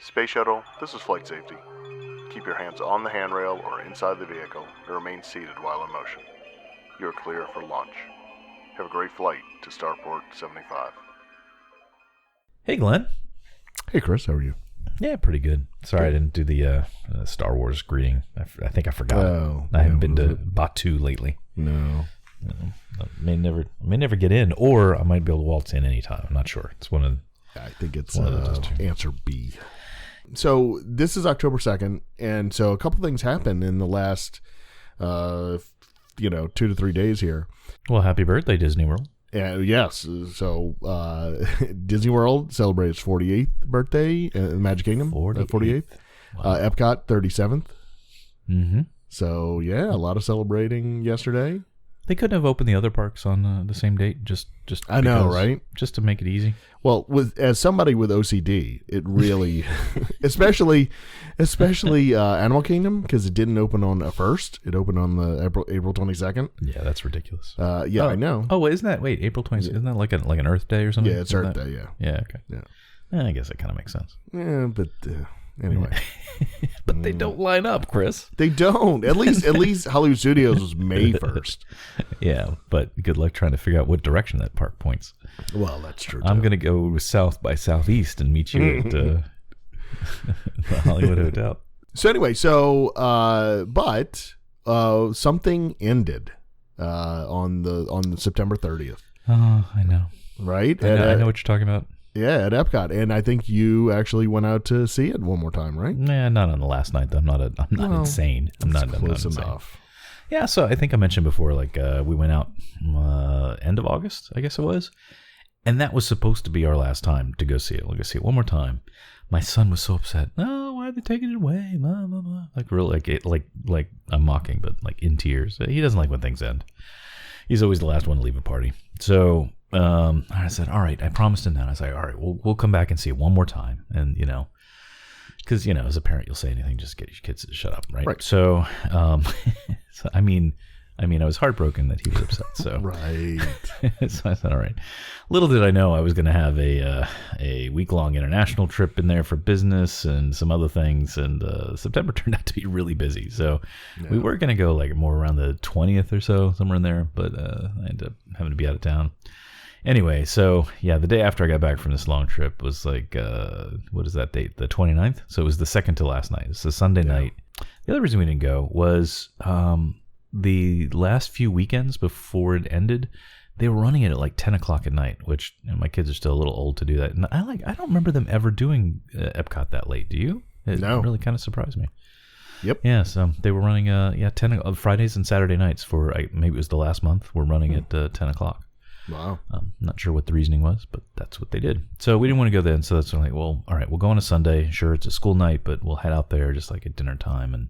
Space Shuttle, this is flight safety. Keep your hands on the handrail or inside the vehicle and remain seated while in motion. You are clear for launch. Have a great flight to Starport 75. Hey, Glenn. Hey, Chris. How are you? Yeah, pretty good. Sorry, I didn't do the Star Wars greeting. I think I forgot it. I haven't been to Batu lately. No. I may never get in, or I might be able to waltz in anytime. I'm not sure. It's one of. I think it's answer B. So this is October 2nd, and so a couple things happened in the last, 2 to 3 days here. Well, happy birthday, Disney World. Yes. So Disney World celebrates 48th birthday in the Magic Kingdom. 48th. Wow. Epcot 37th. Mm-hmm. So yeah, a lot of celebrating yesterday. They couldn't have opened the other parks on the same date, just I know, right? Just to make it easy. Well, as somebody with OCD, it really, especially Animal Kingdom, because it didn't open on the 1st. It opened on the April 22nd. Yeah, that's ridiculous. Yeah, I know. Oh, isn't that April 22nd? Isn't that like an Earth Day or something? Yeah, it's Earth Day. Yeah. Yeah. Okay. Yeah. I guess that kind of makes sense. Yeah, but anyway. But they don't line up, Chris. They don't. At least Hollywood Studios was May 1st. Yeah, but good luck trying to figure out what direction that park points. Well, that's true. I'm going to go south by southeast and meet you at the Hollywood Hotel. So anyway, but something ended on the September 30th. Oh, I know. Right? I know what you're talking about. Yeah, at Epcot, and I think you actually went out to see it one more time, right? Nah, not on the last night. I'm not insane. I'm not close insane. enough. Yeah, so I think I mentioned before, like we went out end of August, I guess it was, and that was supposed to be our last time to go see it. We'll go see it one more time. My son was so upset. No, why are they taking it away? Blah, blah, blah. Like I'm mocking, but like in tears. He doesn't like when things end. He's always the last one to leave a party. So. I said, all right, I promised him that. I was like, all right, we'll come back and see it one more time. And, because, as a parent, you'll say anything, just get your kids to shut up. Right. So, I mean, I was heartbroken that he was upset. So, right. So I said, all right. Little did I know I was going to have a week-long international trip in there for business and some other things. And September turned out to be really busy. So we were going to go like more around the 20th or so, somewhere in there. But I ended up having to be out of town. Anyway, so yeah, the day after I got back from this long trip was like, what is that date? The 29th? So it was the second to last night. It's a Sunday night. The other reason we didn't go was the last few weekends before it ended, they were running it at like 10 o'clock at night, which my kids are still a little old to do that. And I don't remember them ever doing Epcot that late. Do you? It really kind of surprised me. Yep. Yeah, so they were running 10 Fridays and Saturday nights for maybe it was the last month. We're running at 10 o'clock. Wow. I'm not sure what the reasoning was, but that's what they did. So we didn't want to go then. So that's when I'm like, well, all right, we'll go on a Sunday. Sure, it's a school night, but we'll head out there just like at dinner time and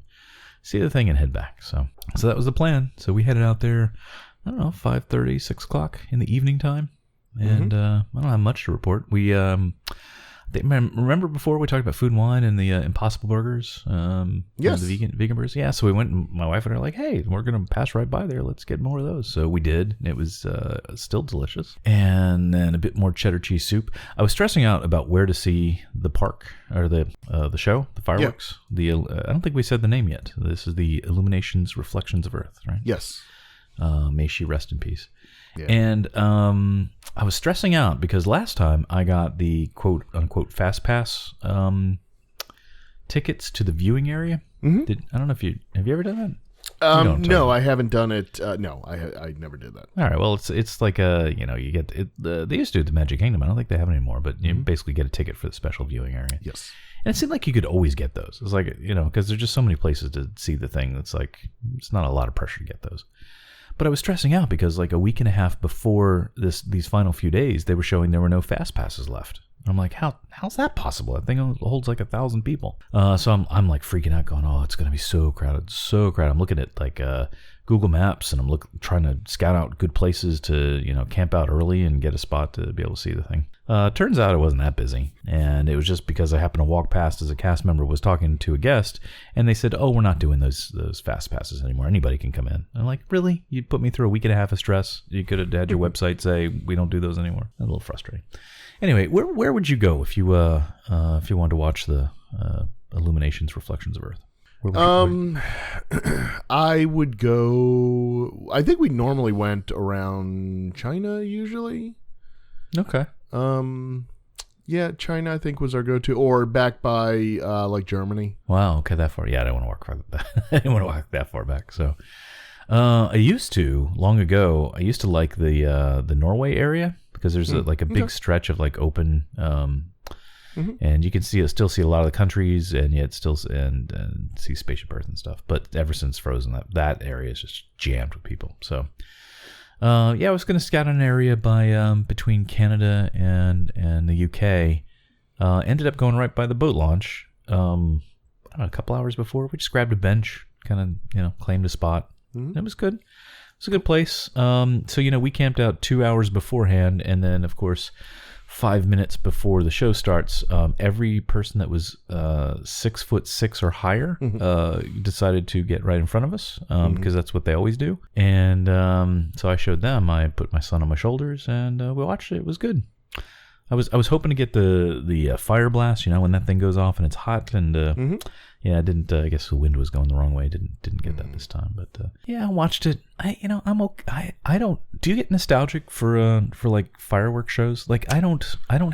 see the thing and head back. So that was the plan. So we headed out there, I don't know, 5:30, 6 o'clock in the evening time. And I don't have much to report. We remember before we talked about Food and Wine and the Impossible Burgers? Yes. The vegan burgers. Yeah, so we went, and my wife and I were like, hey, we're going to pass right by there. Let's get more of those. So we did. It was still delicious. And then a bit more cheddar cheese soup. I was stressing out about where to see the park, or the show, the fireworks. Yeah. I don't think we said the name yet. This is the Illuminations Reflections of Earth, right? Yes. May she rest in peace. Yeah. And I was stressing out because last time I got the quote unquote fast pass tickets to the viewing area. Mm-hmm. I don't know if have you ever done that? No, I haven't done it. No, I never did that. All right. Well, it's like you get it. They used to do it at the Magic Kingdom. I don't think they have it anymore, but you basically get a ticket for the special viewing area. Yes. And it seemed like you could always get those. It's like, because there's just so many places to see the thing. That's like, it's not a lot of pressure to get those. But I was stressing out because like a week and a half before these final few days, they were showing there were no fast passes left. I'm like, how's that possible? That thing holds like 1,000 people. So I'm like freaking out, going, oh, it's gonna be so crowded, so crowded. I'm looking at like Google Maps, and I'm trying to scout out good places to camp out early and get a spot to be able to see the thing. Turns out it wasn't that busy, and it was just because I happened to walk past as a cast member was talking to a guest, and they said, oh, we're not doing those fast passes anymore. Anybody can come in. I'm like, really? You'd put me through a week and a half of stress? You could have had your website say we don't do those anymore. A little frustrating. Anyway, where would you go if you wanted to watch the Illuminations Reflections of Earth? I would go. I think we normally went around China usually. Okay. Yeah, China I think was our go-to, or back by like Germany. Wow. Okay, that far. Yeah, I don't want to walk far. I didn't want to walk that far back. So, I used to long ago. I used to like the Norway area because there's a big stretch of like open. And you can still see a lot of the countries, and yet still and see Spaceship Earth and stuff. But ever since Frozen, that area is just jammed with people. So, I was going to scout an area by between Canada and the UK. Ended up going right by the boat launch. I don't know, a couple hours before, we just grabbed a bench, kind of claimed a spot. It was good. It's a good place. So we camped out 2 hours beforehand, and then of course 5 minutes before the show starts, every person that was 6'6" or higher decided to get right in front of us because that's what they always do. And so I showed them. I put my son on my shoulders, and we watched it. It was good. I was hoping to get the fire blast, when that thing goes off and it's hot, and I didn't. I guess the wind was going the wrong way. Didn't get that this time, but I watched it. I'm okay. I don't. Do you get nostalgic for like fireworks shows? Like I don't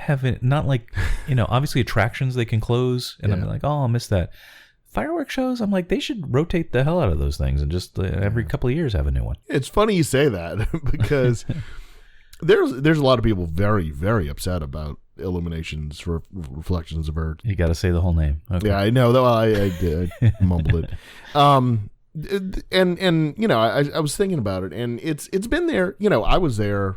have it. Not like obviously attractions they can close, and I'm like, oh, I'll miss that. Fireworks shows, I'm like, they should rotate the hell out of those things and just every couple of years have a new one. It's funny you say that because there's a lot of people very, very upset about Illuminations Reflections of Earth. You got to say the whole name. Okay. Yeah, I know. Though I did mumbled it. And I was thinking about it, and it's been there. I was there.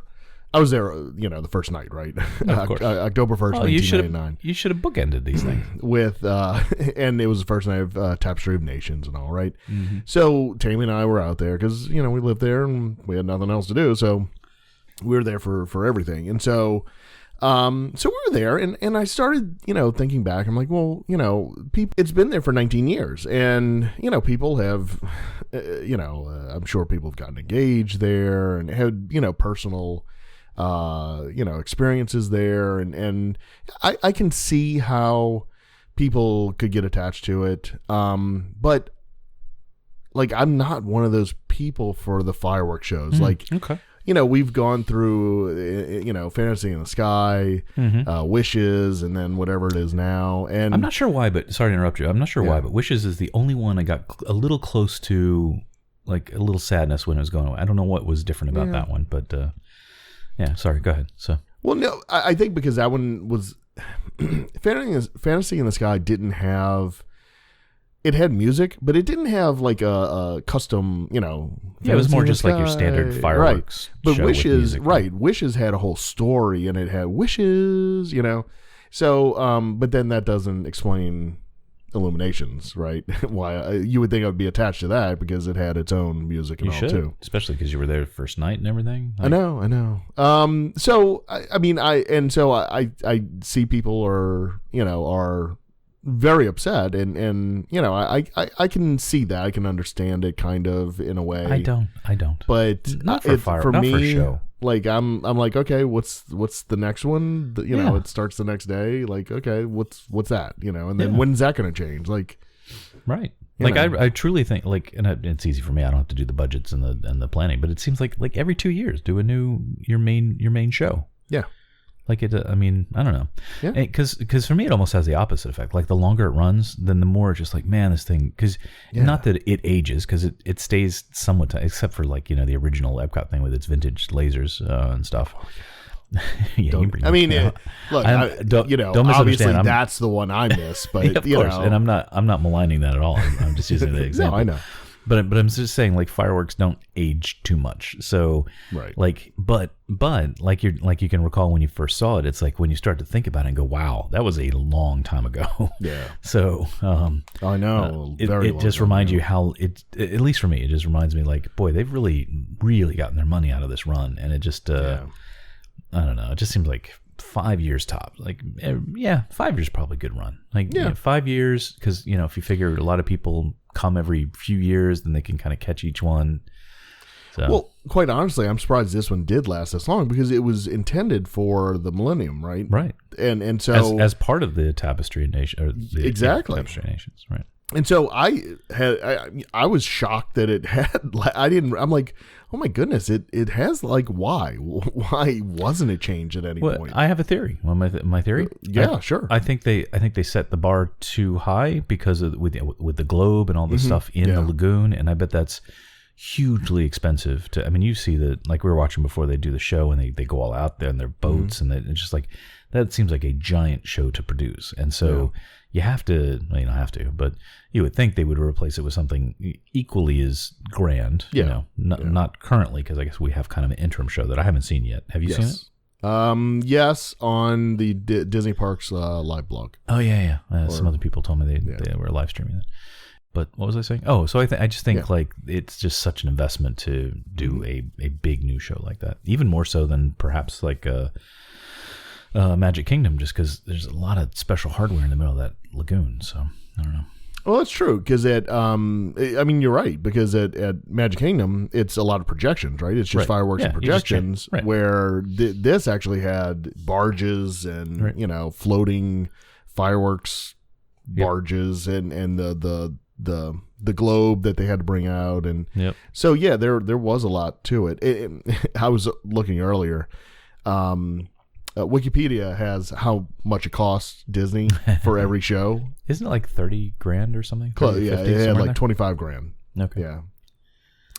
The first night, right? October 1st, 1999. You should have bookended these things with, and it was the first night of Tapestry of Nations and all, right? So Tammy and I were out there because we lived there and we had nothing else to do, so we were there for everything, and so. So we were there, and I started, thinking back. I'm like, well, people, it's been there for 19 years, and people have, I'm sure people have gotten engaged there and had, personal, experiences there, and I can see how people could get attached to it, but like I'm not one of those people for the fireworks shows, okay. We've gone through, Fantasy in the Sky, Wishes, and then whatever it is now. And I'm not sure why, but sorry to interrupt you. I'm not sure why, but Wishes is the only one I got a little close to, like a little sadness when it was going away. I don't know what was different about that one, but sorry, go ahead. So, well, no, I think because that one was Fantasy in the Sky didn't have. It had music, but it didn't have like a custom, it was more just like your standard fireworks. Right. But show Wishes, with music, right? Wishes had a whole story, and it had wishes, So, but then that doesn't explain Illuminations, right? Why you would think I would be attached to that because it had its own music and too. Especially because you were there the first night and everything. Like, I know. So I see people are very upset, and I can see that. I can understand it kind of in a way. I don't. But not for fire, for not me, for show. Like I'm like, okay, what's the next one? It starts the next day. Like, okay, what's that? And then when's that going to change? Like, right. Like I truly think and it's easy for me. I don't have to do the budgets and the planning, but it seems like every 2 years do your main show. Yeah. Like it, I don't know. Yeah. Because for me, it almost has the opposite effect. Like the longer it runs, then the more it's just like, man, this thing. Because not that it ages, because it stays somewhat, except for like the original Epcot thing with its vintage lasers and stuff. Look, don't obviously that's the one I miss, but of course, and I'm not maligning that at all. I'm just using the example. No, I know. But I'm just saying, like, fireworks don't age too much. So, right. Like, but like you can recall when you first saw it, it's like when you start to think about it and go, wow, that was a long time ago. Yeah. So, I know. It just reminds you how at least for me, it just reminds me like, boy, they've really, really gotten their money out of this run. And it just, I don't know. It just seems like 5 years top. Like, 5 years probably a good run. Like, 5 years, because, if you figure a lot of people come every few years, then they can kind of catch each one. So. Well, quite honestly, I'm surprised this one did last this long because it was intended for the Millennium, right? Right. And so as part of the Tapestry Nation, or the exactly Tapestry Nations, right? And so I was shocked that it had. I'm like, oh my goodness, it has like why wasn't it changed at any point? I have a theory. Well, my theory. Sure. I think they set the bar too high because of with the globe and all the stuff in the lagoon, and I bet that's hugely expensive to. I mean, you see that, like we were watching before they do the show, and they go all out there in their boats, and it's just like that seems like a giant show to produce, and so. Yeah. You have to, well, you don't have to, but you would think they would replace it with something equally as grand. Yeah. Not currently, because I guess we have kind of an interim show that I haven't seen yet. Have you seen it? Yes, on the Disney Parks live blog. Oh yeah. Some other people told me they were live streaming it. But what was I saying? Oh, so I just think like it's just such an investment to do a big new show like that, even more so than perhaps like Magic Kingdom, just because there's a lot of special hardware in the middle of that lagoon. So I don't know. Well, that's true because you're right, because at Magic Kingdom it's a lot of projections, right? It's just fireworks and projections. Where this actually had barges and floating fireworks barges and the globe that they had to bring out, and so there was a lot to it. I was looking earlier. Wikipedia has how much it costs Disney for every show. Isn't it like $30,000 or something? It had like $25,000. Okay. Yeah.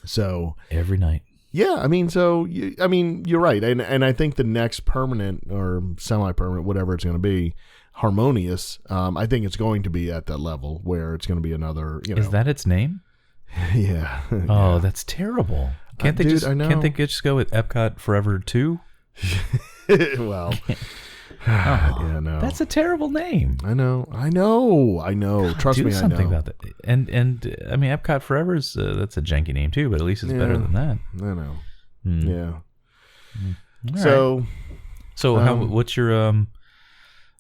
So every night. Yeah, you're right, and I think the next permanent or semi-permanent, whatever it's going to be, Harmonious. I think it's going to be at that level where it's going to be another. Is that its name? Yeah. Oh, that's terrible. Can't they just go with Epcot Forever 2? Well, no. That's a terrible name. I know. God, Trust me, something I know. about that. And I mean, Epcot Forever is that's a janky name too, but at least it's better than that. I know. Yeah. All right.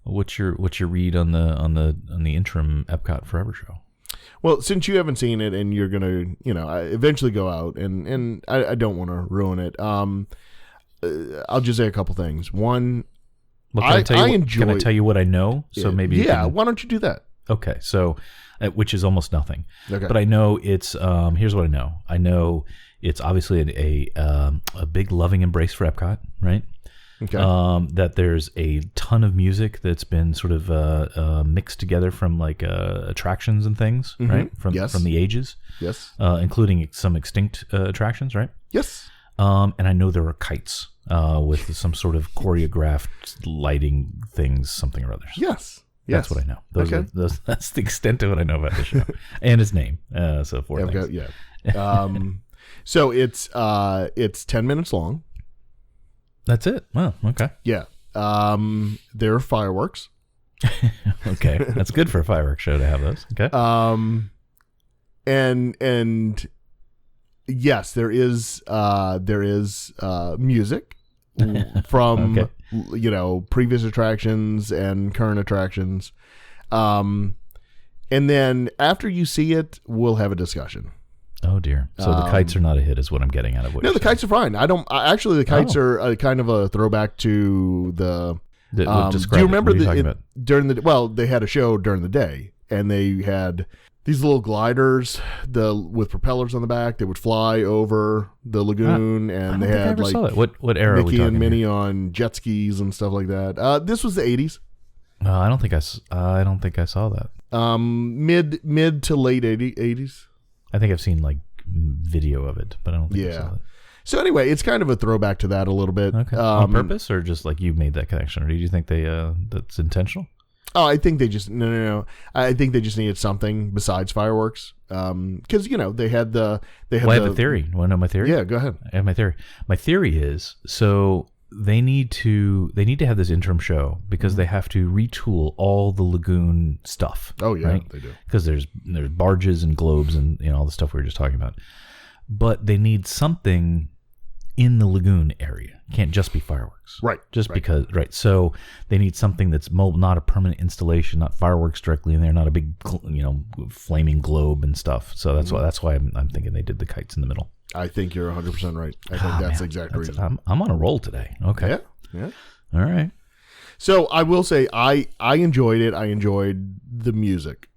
What's your read on the interim Epcot Forever show? Well, since you haven't seen it and you're gonna, eventually go out, and I don't want to ruin it. I'll just say a couple things. One, can I tell you what I know? So maybe why don't you do that? Okay, so which is almost nothing. Okay. But I know it's here's what I know. I know it's obviously a big loving embrace for Epcot, right? Okay. That there's a ton of music that's been sort of mixed together from like attractions and things, right? From the ages. Yes. Including some extinct attractions, right? Yes. And I know there are kites with some sort of choreographed lighting things, something or others. Yes. That's what I know. That's the extent of what I know about the show and its name. So four things. Yeah. So it's 10 minutes long. That's it. Wow. Okay. Yeah. There are fireworks. Okay, that's good for a fireworks show to have those. Okay. And yes, there is music from previous attractions and current attractions. And then after you see it, we'll have a discussion. Oh dear! So the kites are not a hit, is what I'm getting out of what. No, the kites are fine. Actually, the kites are a kind of a throwback to the. Do you remember they had a show during the day, and they had these little gliders, with propellers on the back that would fly over the lagoon, and they had like what era Mickey are we and Minnie here? on jet skis and stuff like that. This was the 80s. I don't think I saw that. Mid to late 80s. I think I've seen like video of it, but I don't think I saw it. So anyway, it's kind of a throwback to that a little bit. Okay. On purpose, or just like you made that connection, or do you think that's intentional? Oh, I think they just no. I think they just needed something besides fireworks. Because they had the. I have a theory. You want to know my theory? Yeah, go ahead. I have my theory. My theory is they need to have this interim show because they have to retool all the lagoon stuff. Oh yeah, right? They do. Because there's barges and globes and all the stuff we were just talking about. But they need something in the lagoon area. It can't just be fireworks. Right. Because so they need something that's mobile, not a permanent installation, not fireworks directly in there, not a big flaming globe and stuff. So that's why I'm thinking they did the kites in the middle. I think you're 100% right. I think that's the exact reason. I'm on a roll today. Okay. Yeah. All right. So I will say I enjoyed it. I enjoyed the music.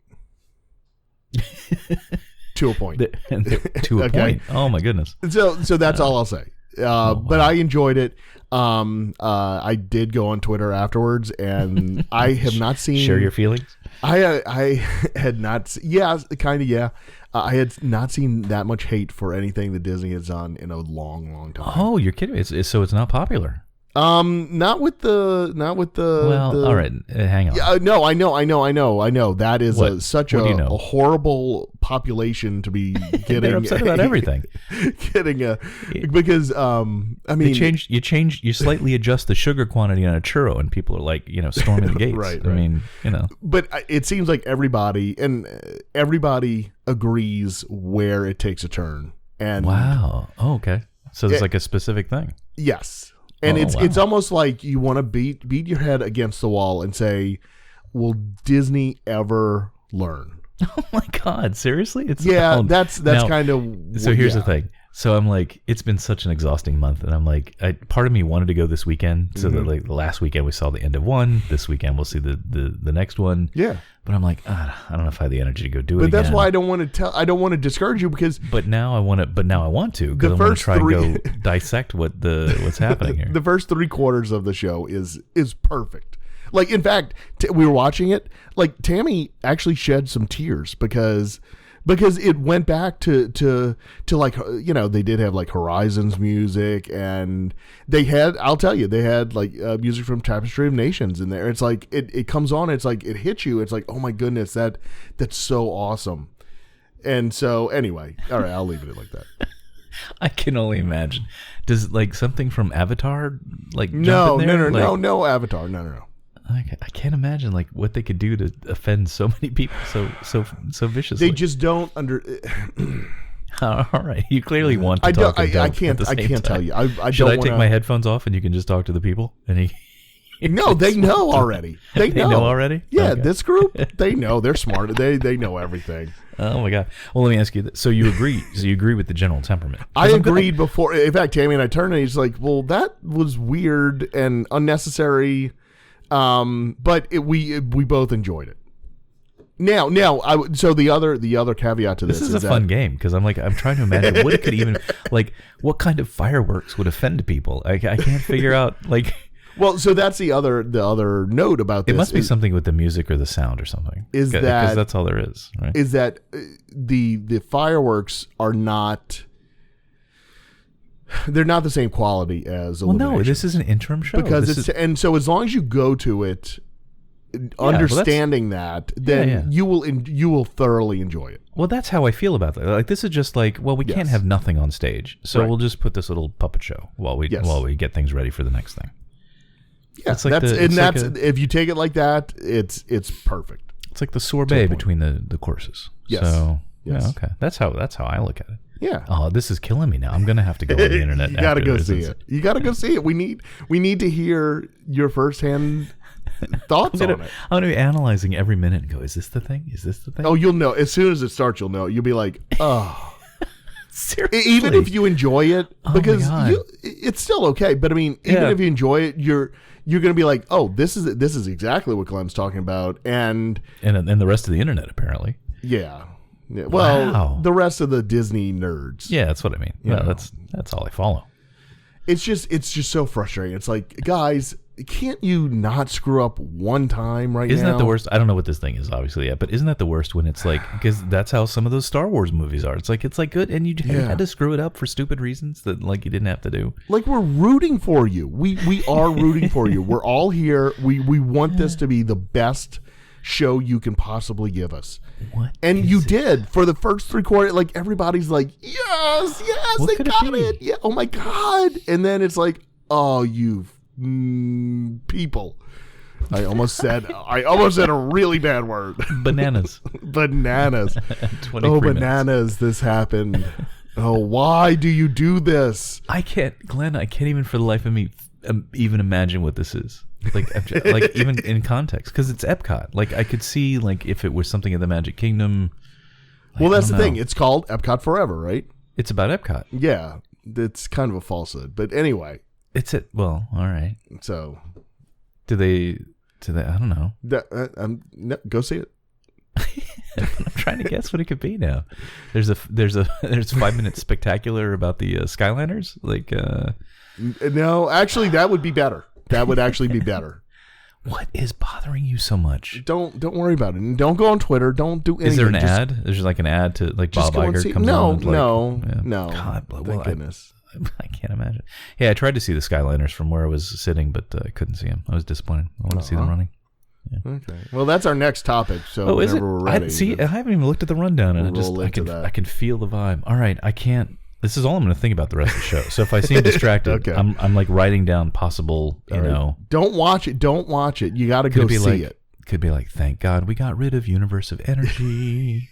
To a point. To a point. Oh my goodness. So that's all I'll say. Wow. But I enjoyed it. I did go on Twitter afterwards, and I have not seen. Share your feelings. I had not. Yeah, kind of. Yeah, I had not seen that much hate for anything that Disney has done in a long time. Oh, you're kidding me! So it's not popular. Not with the. Well, all right, hang on. Yeah, no, I know. That is such a horrible population to be getting. They're upset about everything. Because I mean, you slightly adjust the sugar quantity on a churro, and people are like, storming the gates. Right. I mean, But it seems like everybody agrees where it takes a turn. And wow. Oh, okay. So there's like a specific thing. Yes. And it's almost like you want to beat your head against the wall and say, will Disney ever learn? Oh my God! Seriously? That's kind of. So here's the thing. So I'm like, it's been such an exhausting month, and I'm like, part of me wanted to go this weekend. So that like the last weekend we saw the end of one. This weekend we'll see the next one. Yeah. But I'm like, I don't know if I have the energy to go do it. But that's why I don't want to discourage you because. But now I want to. But now I want to because I want to try and go dissect what's happening here. The first 3/4 of the show is perfect. Like, in fact, we were watching it. Like, Tammy actually shed some tears because it went back to like, they did have like Horizons music, and I'll tell you, they had like music from Tapestry of Nations in there. It's like it comes on, it's like it hits you. It's like, oh my goodness, that's so awesome. And so anyway, all right, I'll leave it like that. I can only imagine. Does like something from Avatar like no jump in there? No Avatar, no. I can't imagine like what they could do to offend so many people so viciously. They just don't All right, you clearly want to talk. I can't tell you. Should I take my headphones off and you can just talk to the people? And no, they know already. They know already. Yeah, okay. This group, they know. They're smart. They know everything. Oh my God. Well, let me ask you this. So you agree? So you agree with the general temperament? I agreed before. In fact, Tammy and I turned and he's like, "Well, that was weird and unnecessary." But we both enjoyed it. Now, so the other caveat to this is a fun game because I'm trying to imagine what it could even like. What kind of fireworks would offend people? I can't figure out like. Well, so that's the other note about this. It must be something with the music or the sound or something. Because that's all there is, right? Is that the fireworks are not. They're not the same quality as Illuminations. Well, no, this is an interim show. And so as long as you go to it, understanding that, then you will thoroughly enjoy it. Well, that's how I feel about that. Like this is just like, well, we can't have nothing on stage, so we'll just put this little puppet show while we get things ready for the next thing. Yeah, if you take it like that, it's perfect. It's like the sorbet between the courses. Yes. So yes. Yeah, okay, that's how I look at it. Yeah. Oh, this is killing me now. I'm gonna have to go on the internet. You gotta go see it. You gotta go see it. We need to hear your firsthand thoughts on it. I'm gonna be analyzing every minute and go, is this the thing? Is this the thing? Oh, you'll know as soon as it starts. You'll know. You'll be like, oh. Seriously? Even if you enjoy it, because it's still okay. But I mean, even if you enjoy it, you're gonna be like, oh, this is exactly what Glenn's talking about, and the rest of the internet apparently. Yeah. Yeah, well, the rest of the Disney nerds. Yeah, that's what I mean. Yeah, that's all I follow. It's just so frustrating. It's like, guys, can't you not screw up one time now? Isn't that the worst? I don't know what this thing is obviously yet, but isn't that the worst when it's like, because that's how some of those Star Wars movies are. It's like good, and you had to screw it up for stupid reasons that like you didn't have to do. Like we're rooting for you. We are rooting for you. We're all here. We want this to be the best show you can possibly give us. And you did for the first 3/4. Like everybody's like, yes, they got it. Yeah, oh my God. And then it's like, oh, you people. I almost said a really bad word. Bananas. Bananas. Oh, bananas. This happened. Oh, why do you do this? Glenn, I can't even for the life of me even imagine what this is. Like even in context, because it's Epcot. Like I could see like if it was something in the Magic Kingdom. Well, that's the thing. It's called Epcot Forever, right? It's about Epcot. Yeah, it's kind of a falsehood. But anyway. Well, all right. So. Do they, I don't know. No, go see it. I'm trying to guess what it could be now. There's 5 minutes spectacular about the Skyliners. Like, no, actually, that would be better. That would actually be better. What is bothering you so much? Don't worry about it. And don't go on Twitter. Don't do anything. Is there an ad? There's like an ad to like Bob Iger comes on. No. God, thank goodness. I can't imagine. Hey, I tried to see the Skyliners from where I was sitting, but I couldn't see them. I was disappointed. I want to see them running. Yeah. Okay. Well, that's our next topic. So is it? we're ready, I haven't even looked at the rundown, and I can feel the vibe. All right, I can't. This is all I'm going to think about the rest of the show. So if I seem distracted, okay. I'm like writing down possible. Don't watch it. Don't watch it. You got to go see it. Could be like, thank God we got rid of Universe of Energy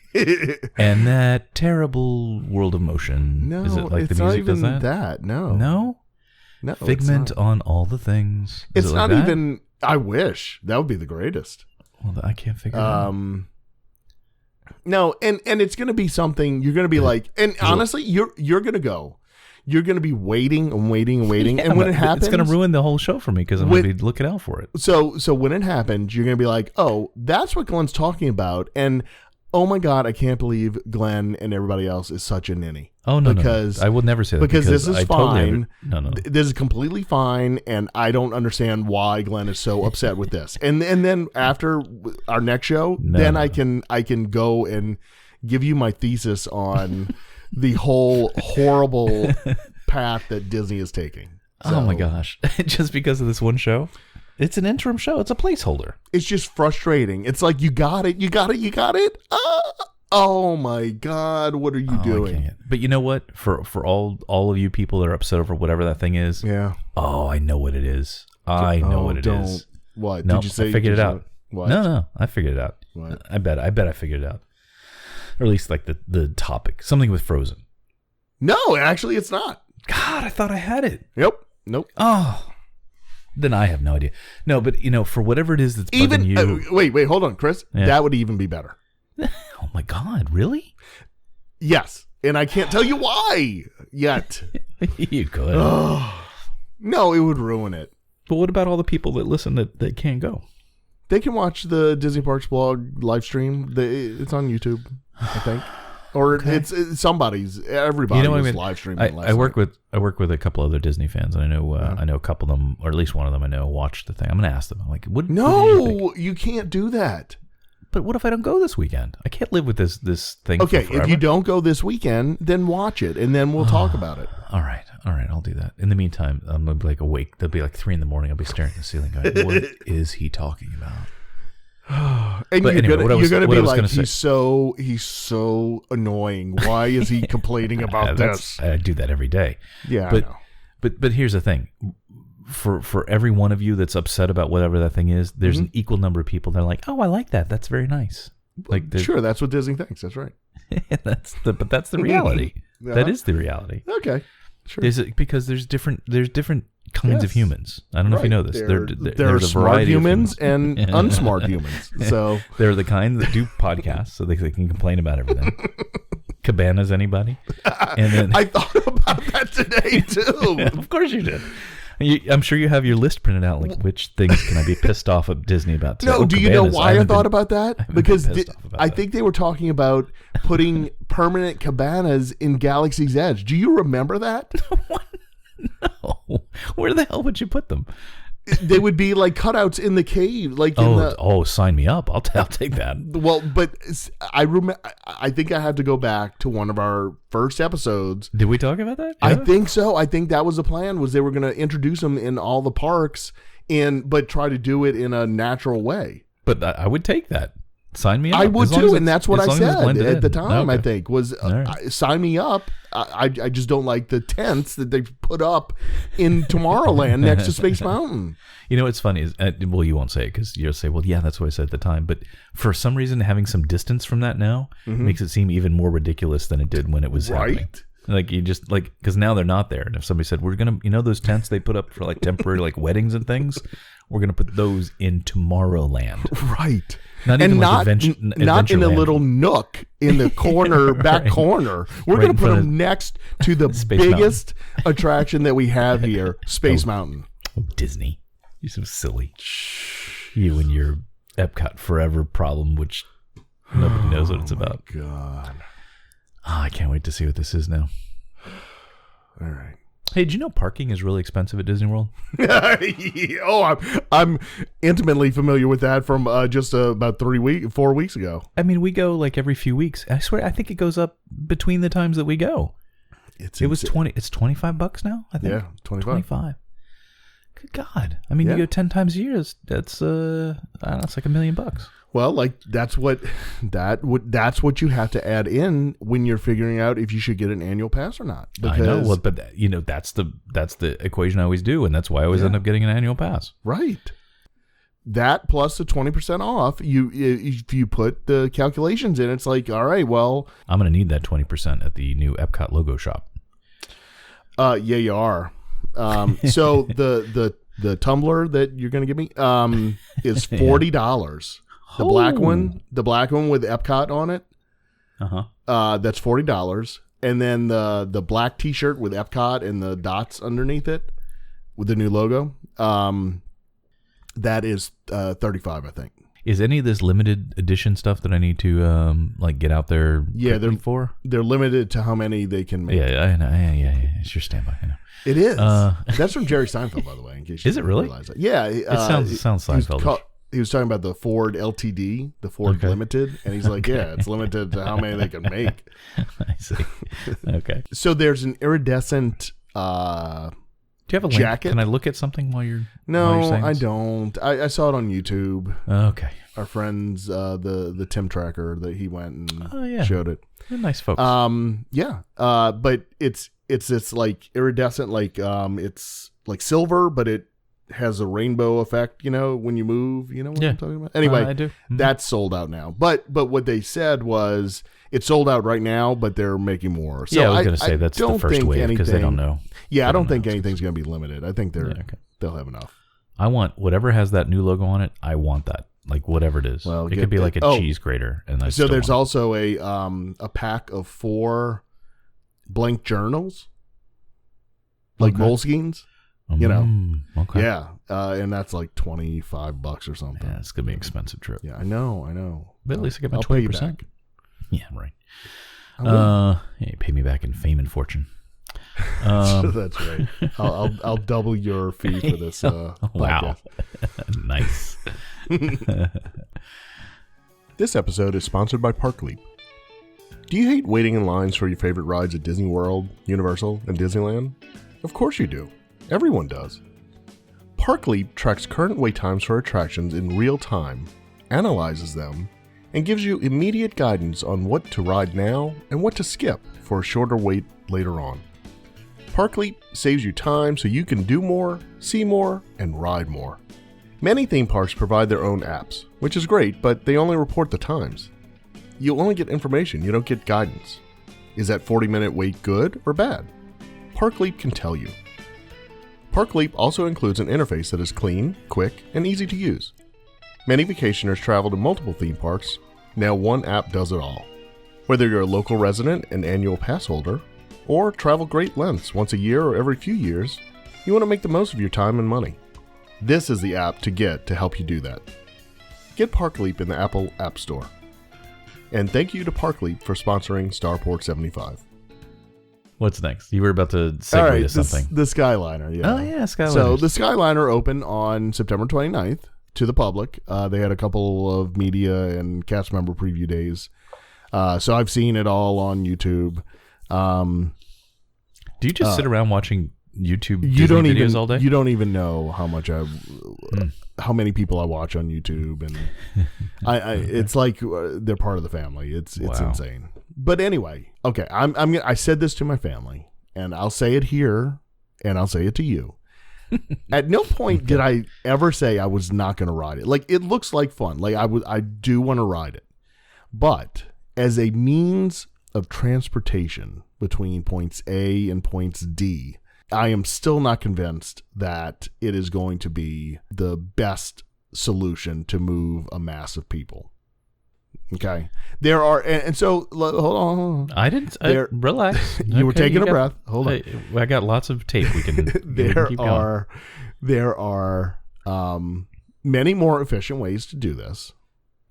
and that terrible World of Motion. No, is it like it's the music not even does that. No. No. Figment on all the things. It's not even. I wish that would be the greatest. Well, I can't figure it out. No, and it's going to be something you're going to be like, and honestly, you're going to go. You're going to be waiting and waiting and waiting, yeah, and when it happens, it's going to ruin the whole show for me because I'm going to be looking out for it. So when it happens, you're going to be like, oh, that's what Glenn's talking about, and oh my God, I can't believe Glenn and everybody else is such a ninny. Oh no, because I would never say that because this is fine. No. This is completely fine, and I don't understand why Glenn is so upset with this. And then after our next show, I can go and give you my thesis on the whole horrible path that Disney is taking. So, oh my gosh! Just because of this one show. It's an interim show. It's a placeholder. It's just frustrating. It's like, you got it. Oh my God, what are you doing? But you know what? For all of you people that are upset over whatever that thing is. Yeah. Oh, I know what it is. I know what it is. What? No, did you say? I figured it out. What? No, I figured it out. What? I bet I figured it out. Or at least like the topic. Something with Frozen. No, actually it's not. God, I thought I had it. Yep. Nope. Oh. Then I have no idea. No, but for whatever it is that's bugging you. Wait, hold on, Chris. Yeah. That would even be better. Oh my God, really? Yes. And I can't tell you why yet. You could. No, it would ruin it. But what about all the people that listen that can't go? They can watch the Disney Parks blog live stream. It's on YouTube, I think. Or okay. It's everybody was live streaming. I work with a couple other Disney fans, and I know a couple of them, or at least one of them I know, watched the thing. I'm going to ask them. I'm like, what did you can't do that. But what if I don't go this weekend? I can't live with this thing. Okay, for forever. If you don't go this weekend, then watch it, and then we'll talk about it. All right, I'll do that. In the meantime, I'm gonna be like awake. There'll be like 3 a.m. I'll be staring at the ceiling, going, "What is he talking about?" And you're gonna be like, he's so annoying. Why is he complaining about this? I do that every day. Yeah, but I know. but here's the thing. For every one of you that's upset about whatever that thing is, there's an equal number of people that are like, oh, I like that. That's very nice. Like, sure, that's what Disney thinks. That's right. That's the reality. That is the reality. Okay, sure. Because there's different kinds of humans. I don't know if you know this. There are smart humans and unsmart humans. So they're the kind that do podcasts, so they can complain about everything. Cabanas, anybody? And then I thought about that today too. Of course you did. I'm sure you have your list printed out, like which things can I be pissed off at Disney about today? No, do you know why I thought about that? Because I think they were talking about putting permanent cabanas in Galaxy's Edge. Do you remember that? No. Where the hell would you put them? They would be like cutouts in the cave, like sign me up! I'll take that. Well, but I remember. I think I have to go back to one of our first episodes. Did we talk about that? Yeah. I think so. I think that was the plan. Was they were going to introduce them in all the parks, but try to do it in a natural way. But I would take that. Sign me up. I would too, and that's what I said at the time. Okay. I think was sign me up. I just don't like the tents that they put up in Tomorrowland next to Space Mountain. You know what's funny is, well, you won't say it because you'll say, well, yeah, that's what I said at the time. But for some reason, having some distance from that now makes it seem even more ridiculous than it did when it was happening. Like you just because now they're not there. And if somebody said, we're going to, those tents they put up for like temporary like weddings and things, we're going to put those in Tomorrowland. Right. Not even not in a Adventureland. little nook in the corner, back corner. We're going to put them next to the biggest attraction that we have here, Space Mountain. Oh, Disney. You're so silly. You and your Epcot Forever problem, which nobody knows what it's about. God. Oh, I can't wait to see what this is now. All right. Hey, did you know parking is really expensive at Disney World? I'm intimately familiar with that from just about 4 weeks ago. I mean, we go like every few weeks. I swear, I think it goes up between the times that we go. It was 20. It's $25 now, I think. Yeah, 25. Good God! I mean, you go 10 times a year. That's I don't know. It's like $1 million. Well, like that's what you have to add in when you're figuring out if you should get an annual pass or not. Because, I know, well, but that's the equation I always do, and that's why I always end up getting an annual pass. Right. That plus the 20% off. If you put the calculations in, it's like, all right, well, I'm going to need that 20% at the new Epcot logo shop. Yeah, you are. So the tumbler that you're going to give me is $40. The black one with Epcot on it. That's $40. And then the black T-shirt with Epcot and the dots underneath it with the new logo. That is $35, I think. Is any of this limited edition stuff that I need to get out there? Yeah, for. They're limited to how many they can make. Yeah, I know. Yeah. It's your standby. I know. It is. That's from Jerry Seinfeld, by the way. In case you is it really? Realize that. Yeah. It sounds Seinfeldish. He was talking about the Ford LTD, the Ford Limited, and he's like, yeah, it's limited to how many they can make. I see. Okay. So there's an iridescent do you have a jacket? Link? Can I look at something while you're saying I don't. I saw it on YouTube. Okay. Our friends, the Tim Tracker, that he went and showed it. They're nice folks. But it's like iridescent, like it's like silver, but it has a rainbow effect, when you move, what I'm talking about? Anyway, I do. Mm-hmm. That's sold out now. But what they said was it's sold out right now, but they're making more. So I was going to say that's the first wave because they don't know. Yeah, I don't think anything's going to be limited. I think they'll have enough. I want whatever has that new logo on it. I want that, like whatever it is. Well, it could be like a cheese grater. And so there's also a pack of 4 blank journals, like Moleskines. Okay. Yeah, and that's like $25 or something. Yeah, it's gonna be an expensive trip. Yeah, I know. But at least I get my 20%. Yeah, right. You pay me back in fame and fortune. That's right. I'll double your fee for this. Wow, nice. This episode is sponsored by ParkLeap. Do you hate waiting in lines for your favorite rides at Disney World, Universal, and Disneyland? Of course you do. Everyone does. ParkLeap tracks current wait times for attractions in real time, analyzes them, and gives you immediate guidance on what to ride now and what to skip for a shorter wait later on. ParkLeap saves you time so you can do more, see more, and ride more. Many theme parks provide their own apps, which is great, but they only report the times. You only get information, you don't get guidance. Is that 40-minute wait good or bad? ParkLeap can tell you. ParkLeap also includes an interface that is clean, quick, and easy to use. Many vacationers travel to multiple theme parks. Now one app does it all. Whether you're a local resident and annual pass holder, or travel great lengths once a year or every few years, you want to make the most of your time and money. This is the app to get to help you do that. Get ParkLeap in the Apple App Store. And thank you to ParkLeap for sponsoring Starport 75. What's next? You were about to segue to something. The Skyliner, yeah. Oh, yeah, Skyliner. So the Skyliner opened on September 29th to the public. They had a couple of media and cast member preview days. So I've seen it all on YouTube. Do you just sit around watching YouTube videos all day? You don't even know how much how many people I watch on YouTube, and it's like they're part of the family. It's insane. But anyway, okay, I said this to my family, and I'll say it here, and I'll say it to you. At no point did I ever say I was not going to ride it. Like, it looks like fun. Like, I do want to ride it, but as a means of transportation between points A and points D, I am still not convinced that it is going to be the best solution to move a mass of people. Okay. There are, and so, hold on. I didn't, relax. You were taking a breath. Hold on. I got lots of tape. We can keep going. There are many more efficient ways to do this.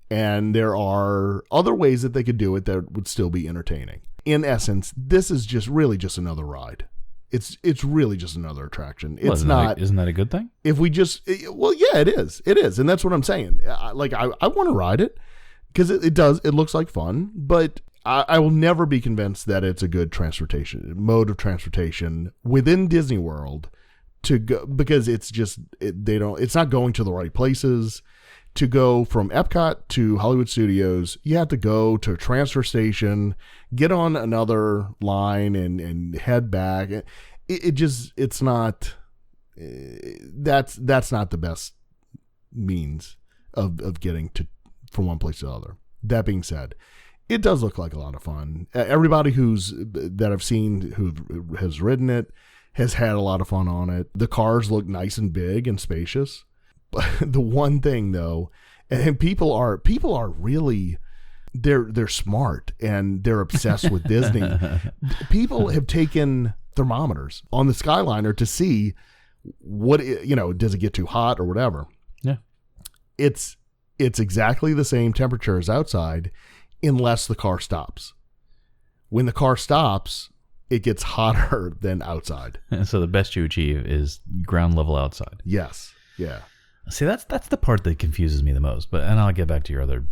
And there are other ways that they could do it that would still be entertaining. In essence, this is really just another ride. It's really just another attraction. It's not. Isn't that a good thing? If we just, well, yeah, it is. It is. And that's what I'm saying. I want to ride it because it does. It looks like fun, but I will never be convinced that it's a good mode of transportation within Disney World to go, because it's just, it's not going to the right places. To go from Epcot to Hollywood Studios, you have to go to a transfer station, get on another line and head back. It's not, that's not the best means of getting from one place to the other. That being said, it does look like a lot of fun. Everybody that I've seen who has ridden it has had a lot of fun on it. The cars look nice and big and spacious. The one thing though, and people are really, they're smart and they're obsessed with Disney. People have taken thermometers on the Skyliner to see does it get too hot or whatever. Yeah. It's exactly the same temperature as outside unless the car stops. When the car stops, it gets hotter than outside. So the best you achieve is ground level outside. Yes. Yeah. See, that's the part that confuses me the most. And I'll get back to your other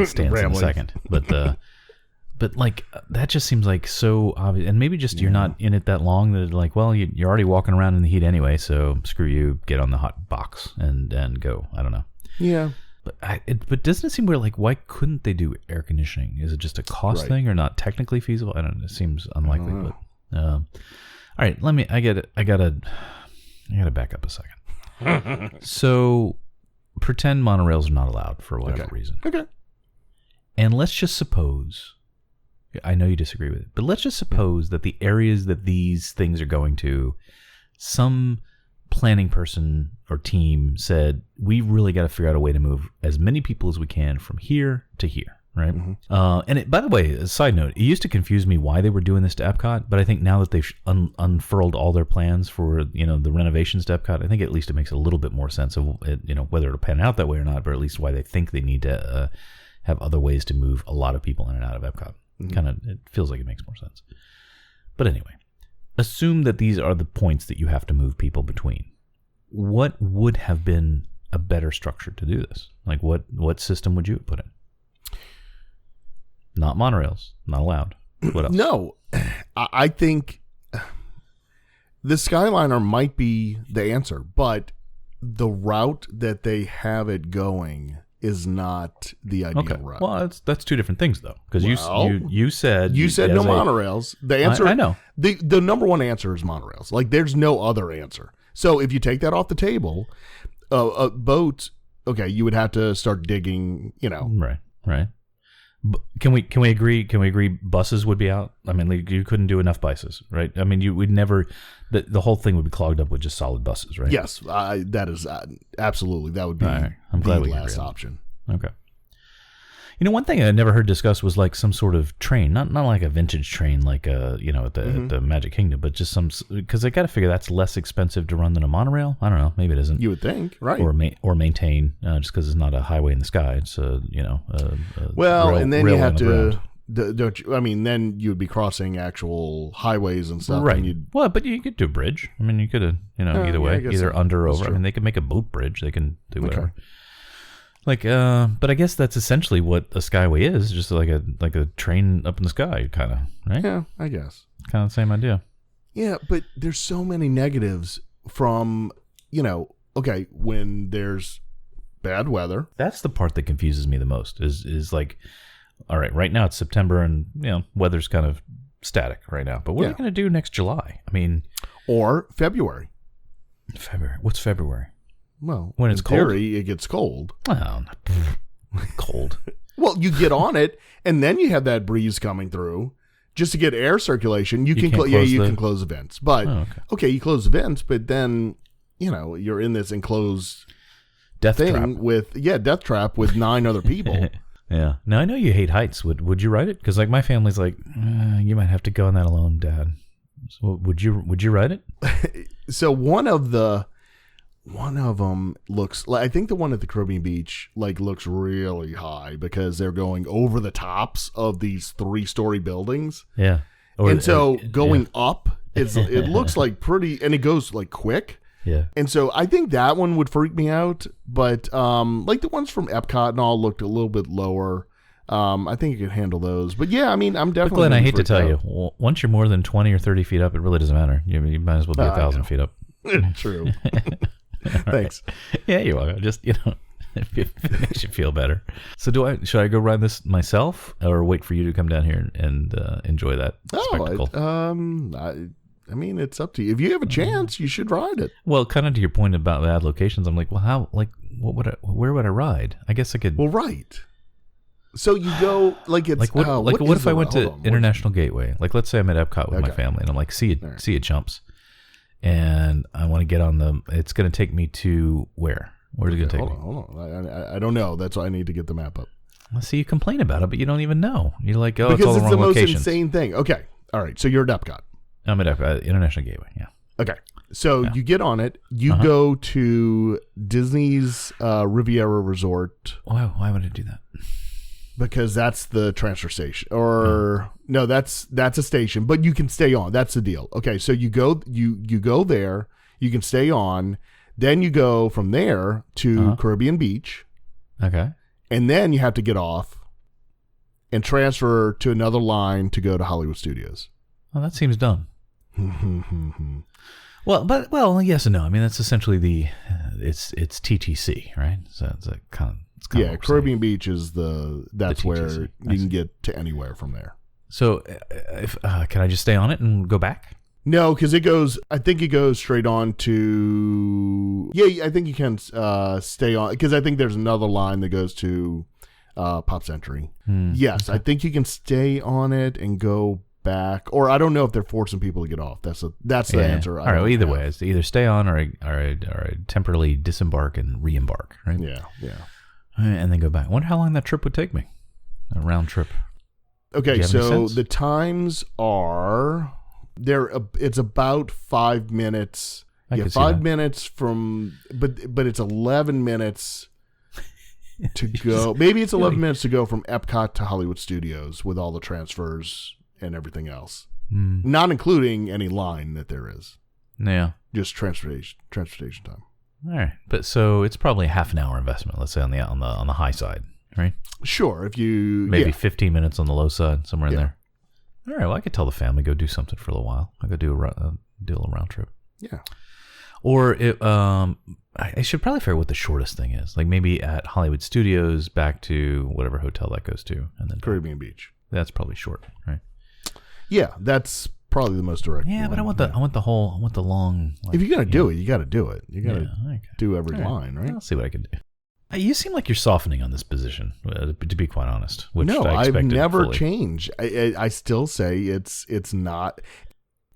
stance in a second. But like that just seems like so obvious. And maybe just you're not in it that long that like, well, you're already walking around in the heat anyway. So screw you, get on the hot box and go. I don't know. Yeah. But doesn't it seem weird? Like, why couldn't they do air conditioning? Is it just a cost thing or not technically feasible? I don't know. It seems unlikely. But all right, I gotta back up a second. So pretend monorails are not allowed for whatever reason. Okay. And let's just suppose, I know you disagree with it, but let's just suppose that the areas that these things are going to, some planning person or team said, we really got to figure out a way to move as many people as we can from here to here. Right. Mm-hmm. By the way, a side note, it used to confuse me why they were doing this to Epcot, but I think now that they've unfurled all their plans for, the renovations to Epcot, I think at least it makes a little bit more sense of, whether it'll pan out that way or not, but at least why they think they need to have other ways to move a lot of people in and out of Epcot. Mm-hmm. It feels like it makes more sense. But anyway, assume that these are the points that you have to move people between. What would have been a better structure to do this? Like what system would you have put in? Not monorails, not allowed. What else? No, I think the Skyliner might be the answer, but the route that they have it going is not the ideal route. Well, that's two different things though, because you said no monorails. The answer, I know. The number one answer is monorails. Like there's no other answer. So if you take that off the table, boats, okay, you would have to start digging. Right. Can we agree? Can we agree? Buses would be out. I mean, you couldn't do enough buses, right? I mean, you would never. The whole thing would be clogged up with just solid buses, right? Yes, that is absolutely that would be. Right. I'm glad the we last option. Okay. One thing I never heard discussed was like some sort of train, not like a vintage train, like at the Magic Kingdom, but just because I got to figure that's less expensive to run than a monorail. I don't know, maybe it isn't. You would think, right? Or maintain, just because it's not a highway in the sky. It's and then you have to. Don't you? I mean, then you would be crossing actual highways and stuff. Right. And but you could do a bridge. I mean, you could either way, either under or over. I mean, they could make a boat bridge. They can do whatever. Okay. But I guess that's essentially what a skyway is, just like a train up in the sky, kind of, right? Yeah, I guess. Kind of the same idea. Yeah, but there's so many negatives from, when there's bad weather. That's the part that confuses me the most is like, all right now it's September and, weather's kind of static right now, but what are we going to do next July? I mean. Or February. What's February? Well, when it's cold, theory, it gets cold. Well, cold. Well, you get on it, and then you have that breeze coming through just to get air circulation, you can close the vents. But okay, you close the vents, but then you're in this enclosed death trap with 9 other people. Yeah. Now I know you hate heights. Would you ride it? Because like my family's like, you might have to go on that alone, Dad. So would you ride it? So one of them looks like, I think the one at the Caribbean Beach looks really high because they're going over the tops of these 3-story buildings. Yeah. Going up, it looks like pretty, and it goes quick. Yeah. And so I think that one would freak me out, but the ones from Epcot and all looked a little bit lower. I think you could handle those. But yeah, I mean, I'm definitely. Glenn, I hate to tell you, once you're more than 20 or 30 feet up, it really doesn't matter. You might as well be 1,000 feet up. True. Thanks. Yeah, you're welcome. Just it makes you feel better. So should I go ride this myself, or wait for you to come down here and enjoy that spectacle? I mean, it's up to you. If you have a chance, you should ride it. Well, kind of to your point about bad locations, I'm like, well, how? Where would I ride? I guess I could. Well, right. So you go what if I went to International Gateway? Like, let's say I'm at Epcot with my family, and I'm like, see it jumps, and I want to get on the. It's going to take me to where? Where's it going to take me? Hold on. I don't know. That's why I need to get the map up. Well, see, you complain about it, but you don't even know. You're like, because it's all the wrong locations. Because it's the most insane thing. Okay, all right. So you're at Epcot. I'm at Epcot, International Gateway. Yeah. Okay. So you get on it. You go to Disney's Riviera Resort. Why would I do that? Because that's the transfer station, no, that's a station, but you can stay on. That's the deal. Okay, so you go there, you can stay on, then you go from there to Caribbean Beach. Okay, and then you have to get off and transfer to another line to go to Hollywood Studios. Well, that seems dumb. Well, yes and no. I mean, that's essentially it's TTC, right? So it's a kind of. Caribbean Beach is that's where you can get to anywhere from there. So, can I just stay on it and go back? No, because I think it goes straight on to. Yeah, I think you can stay on because I think there's another line that goes to Pop Century. Yes, okay. I think you can stay on it and go back, or I don't know if they're forcing people to get off. That's the answer. All right. Well, either way, it's either stay on or I temporarily disembark and re-embark. Right? Yeah. And then go back. I wonder how long that trip would take me. A round trip. Okay, so the times are it's about 5 minutes. 5 minutes from, but it's 11 minutes to go. Maybe it's 11 minutes to go from Epcot to Hollywood Studios with all the transfers and everything else, not including any line that there is. Yeah, just transportation time. All right, but so it's probably a half an hour investment. Let's say on the high side, right? Sure, if you maybe 15 minutes on the low side, somewhere in there. All right, well, I could tell the family go do something for a little while. I could do a little round trip. Yeah, or I should probably figure out what the shortest thing is. Like maybe at Hollywood Studios back to whatever hotel that goes to, and then Caribbean Beach. That's probably short, right? Yeah, that's probably the most direct. Yeah, but I want the long. If you're gonna do it, you got to do it. You got to do every line, right? I'll see what I can do. You seem like you're softening on this position, to be quite honest. Which no, I've never changed. I still say it's not.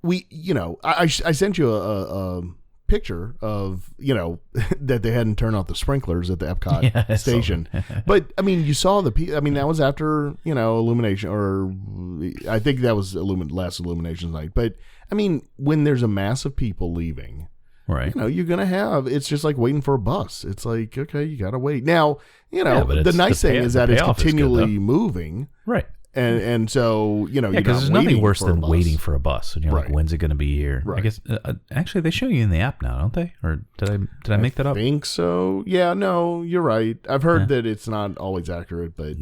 I sent you a picture of that they hadn't turned off the sprinklers at the Epcot station, but I mean you saw that was after Illumination, or I think that was last Illuminations night. But I mean when there's a mass of people leaving, right? You're gonna have, it's just like waiting for a bus. It's like, okay, you gotta wait. Now the nice thing is that it's continually moving, right? And so because there's nothing worse than waiting for a bus, and you're like, when's it going to be here? Right. I guess actually they show you in the app now, don't they? Or did I make that up? I think so. Yeah, no, you're right. I've heard that it's not always accurate, but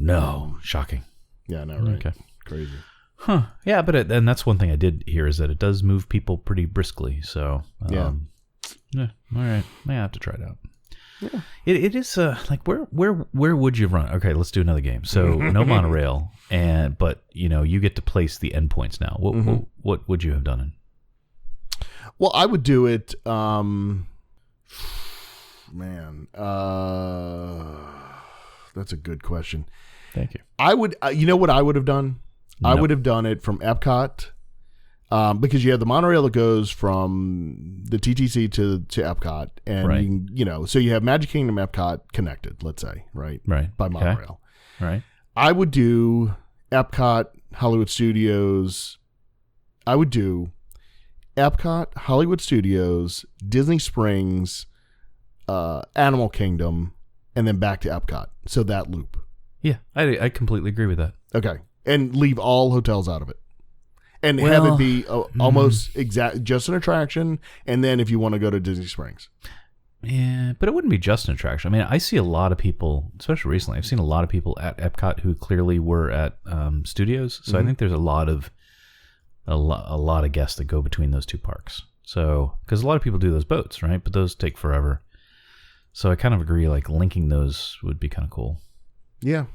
shocking. Yeah, no, right. Okay, crazy. Huh? Yeah, but and that's one thing I did hear is that it does move people pretty briskly. So yeah. All right, I have to try it out. Yeah. It is like where would you run? Okay, let's do another game. So no monorail, but you get to place the endpoints now. What would you have done? Well, I would do it. That's a good question. Thank you. I would. You know what I would have done? I would have done it from Epcot, because you have the monorail that goes from the TTC to Epcot, and Right. you can, so you have Magic Kingdom Epcot connected, let's say, right? Right. By Okay. monorail. Right. I would do Epcot, Hollywood Studios. I would do Epcot, Hollywood Studios, Disney Springs, Animal Kingdom, and then back to Epcot. So that loop. Yeah, I completely agree with that. Okay. And leave all hotels out of it. And have it be almost exact, just an attraction. And then if you want to go to Disney Springs. Yeah, but it wouldn't be just an attraction. I mean, I see a lot of people, especially recently, I've seen a lot of people at Epcot who clearly were at studios. So I think there's a lot of guests that go between those two parks. So, because a lot of people do those boats, right? But those take forever. So I kind of agree, like linking those would be kind of cool. Yeah.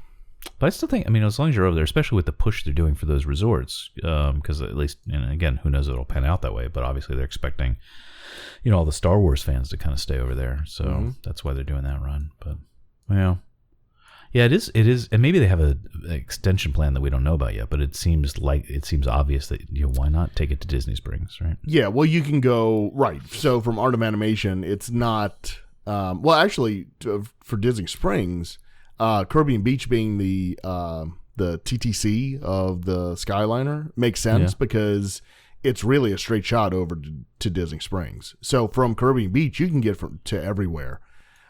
But I still think, I mean, as long as you're over there, especially with the push they're doing for those resorts, because at least, and again, who knows if it'll pan out that way, but obviously they're expecting, all the Star Wars fans to kind of stay over there. So that's why they're doing that run. But, well, yeah, it is, and maybe they have an extension plan that we don't know about yet, but it seems obvious that, why not take it to Disney Springs, right? Yeah, well, you can go, right. So from Art of Animation, it's not, actually, for Disney Springs, Caribbean Beach being the TTC of the Skyliner makes sense because it's really a straight shot over to Disney Springs. So from Caribbean Beach, you can get to everywhere.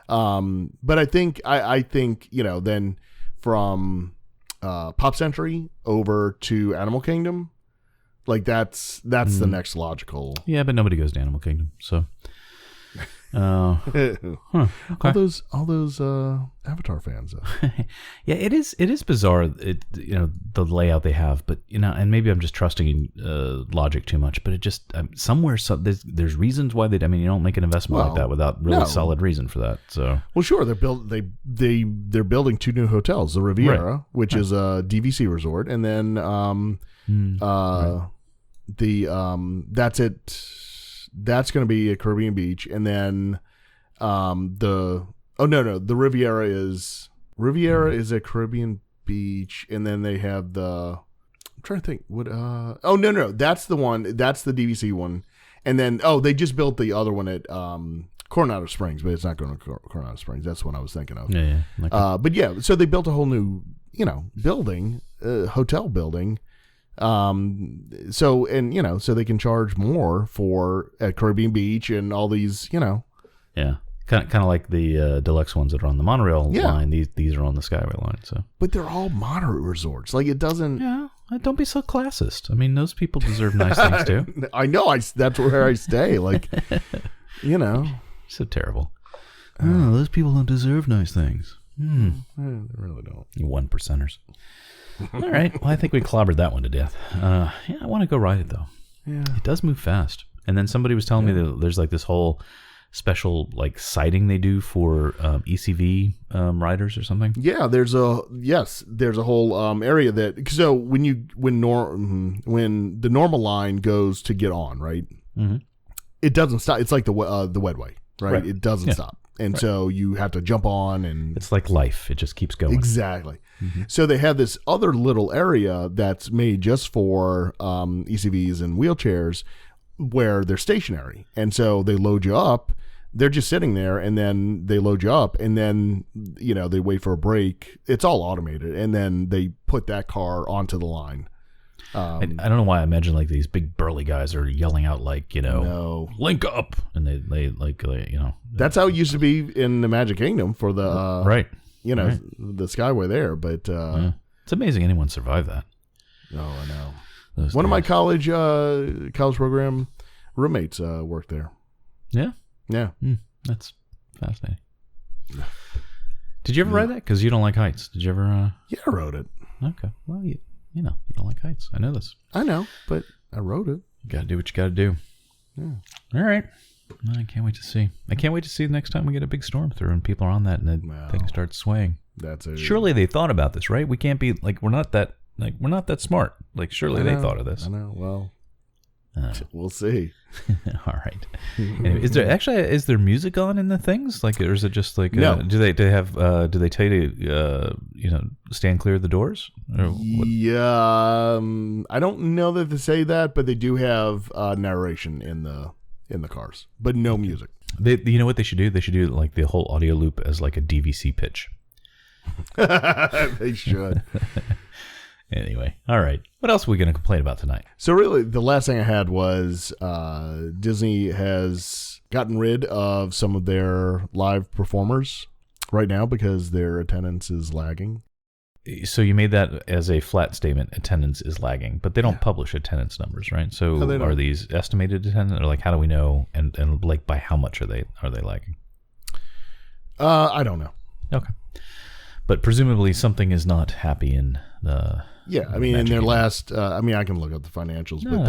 But I think then from Pop Century over to Animal Kingdom, like that's the next logical. Yeah, but nobody goes to Animal Kingdom, so. Okay. All those Avatar fans. Yeah, it is bizarre. The layout they have, but and maybe I'm just trusting in logic too much. But it just somewhere there's reasons why they. I mean, you don't make an investment like that without really solid reason for that. So sure, they're building 2 new hotels, the Riviera, which is a DVC resort, and then that's it. That's going to be a Caribbean Beach, and then the Riviera is a Caribbean Beach, and then they have I'm trying to think what that's the one, that's the DVC one, and then they just built the other one at Coronado Springs, but it's not going to Coronado Springs. That's what I was thinking of. Yeah. Okay. But yeah, so they built a whole new building, hotel building. So they can charge more at Caribbean Beach and all these, yeah, kind of like the deluxe ones that are on the monorail line. These are on the Skyway line. So, but they're all moderate resorts. Like it doesn't. Yeah, don't be so classist. I mean, those people deserve nice things too. I know. That's where I stay. Like, so terrible. Those people don't deserve nice things. They really don't. You 1%ers. All right. Well, I think we clobbered that one to death. I want to go ride it, though. Yeah. It does move fast. And then somebody was telling me that there's like this whole special like sighting they do for ECV riders or something. Yeah, there's a whole area that, so when the normal line goes to get on, right? Mm-hmm. It doesn't stop. It's like the Wedway, right? It doesn't stop. And so you have to jump on, and it's like life. It just keeps going. Exactly. Mm-hmm. So they have this other little area that's made just for ECVs and wheelchairs where they're stationary. And so they load you up. They're just sitting there, and then they load you up, and then, they wait for a break. It's all automated. And then they put that car onto the line. I don't know why I imagine like these big burly guys are yelling out like, link up, and they That's how it used to be in the Magic Kingdom for the the Skyway there, but it's amazing anyone survived that. Oh, I know. One of my college program roommates worked there. Yeah. That's fascinating. Did you ever ride that? Because you don't like heights. Did you ever? Yeah, I rode it. Okay. Well, you don't like heights. I know this. I know, but I rode it. You got to do what you got to do. Yeah. All right. I can't wait to see. I can't wait to see the next time we get a big storm through and people are on that and the thing starts swaying. That's it. Surely they thought about this, right? We can't be like we're not that smart. Like surely they thought of this. I know. Well, We'll see. All right. Anyway, is there music on in the things? Like, or is it just like no? Do they tell you to stand clear of the doors? Or what? Yeah, I don't know that they say that, but they do have narration in the cars, but no music. You know what they should do? They should do like the whole audio loop as like a DVC pitch. They should. Anyway, all right. What else are we going to complain about tonight? So really, the last thing I had was Disney has gotten rid of some of their live performers right now because their attendance is lagging. So you made that as a flat statement, attendance is lagging, but they don't publish attendance numbers, right? So No, are these estimated attendance, or like how do we know, and like by how much are they lagging? I don't know. Okay. But presumably something is not happy in the... Yeah, I mean, in their last... I can look up the financials, but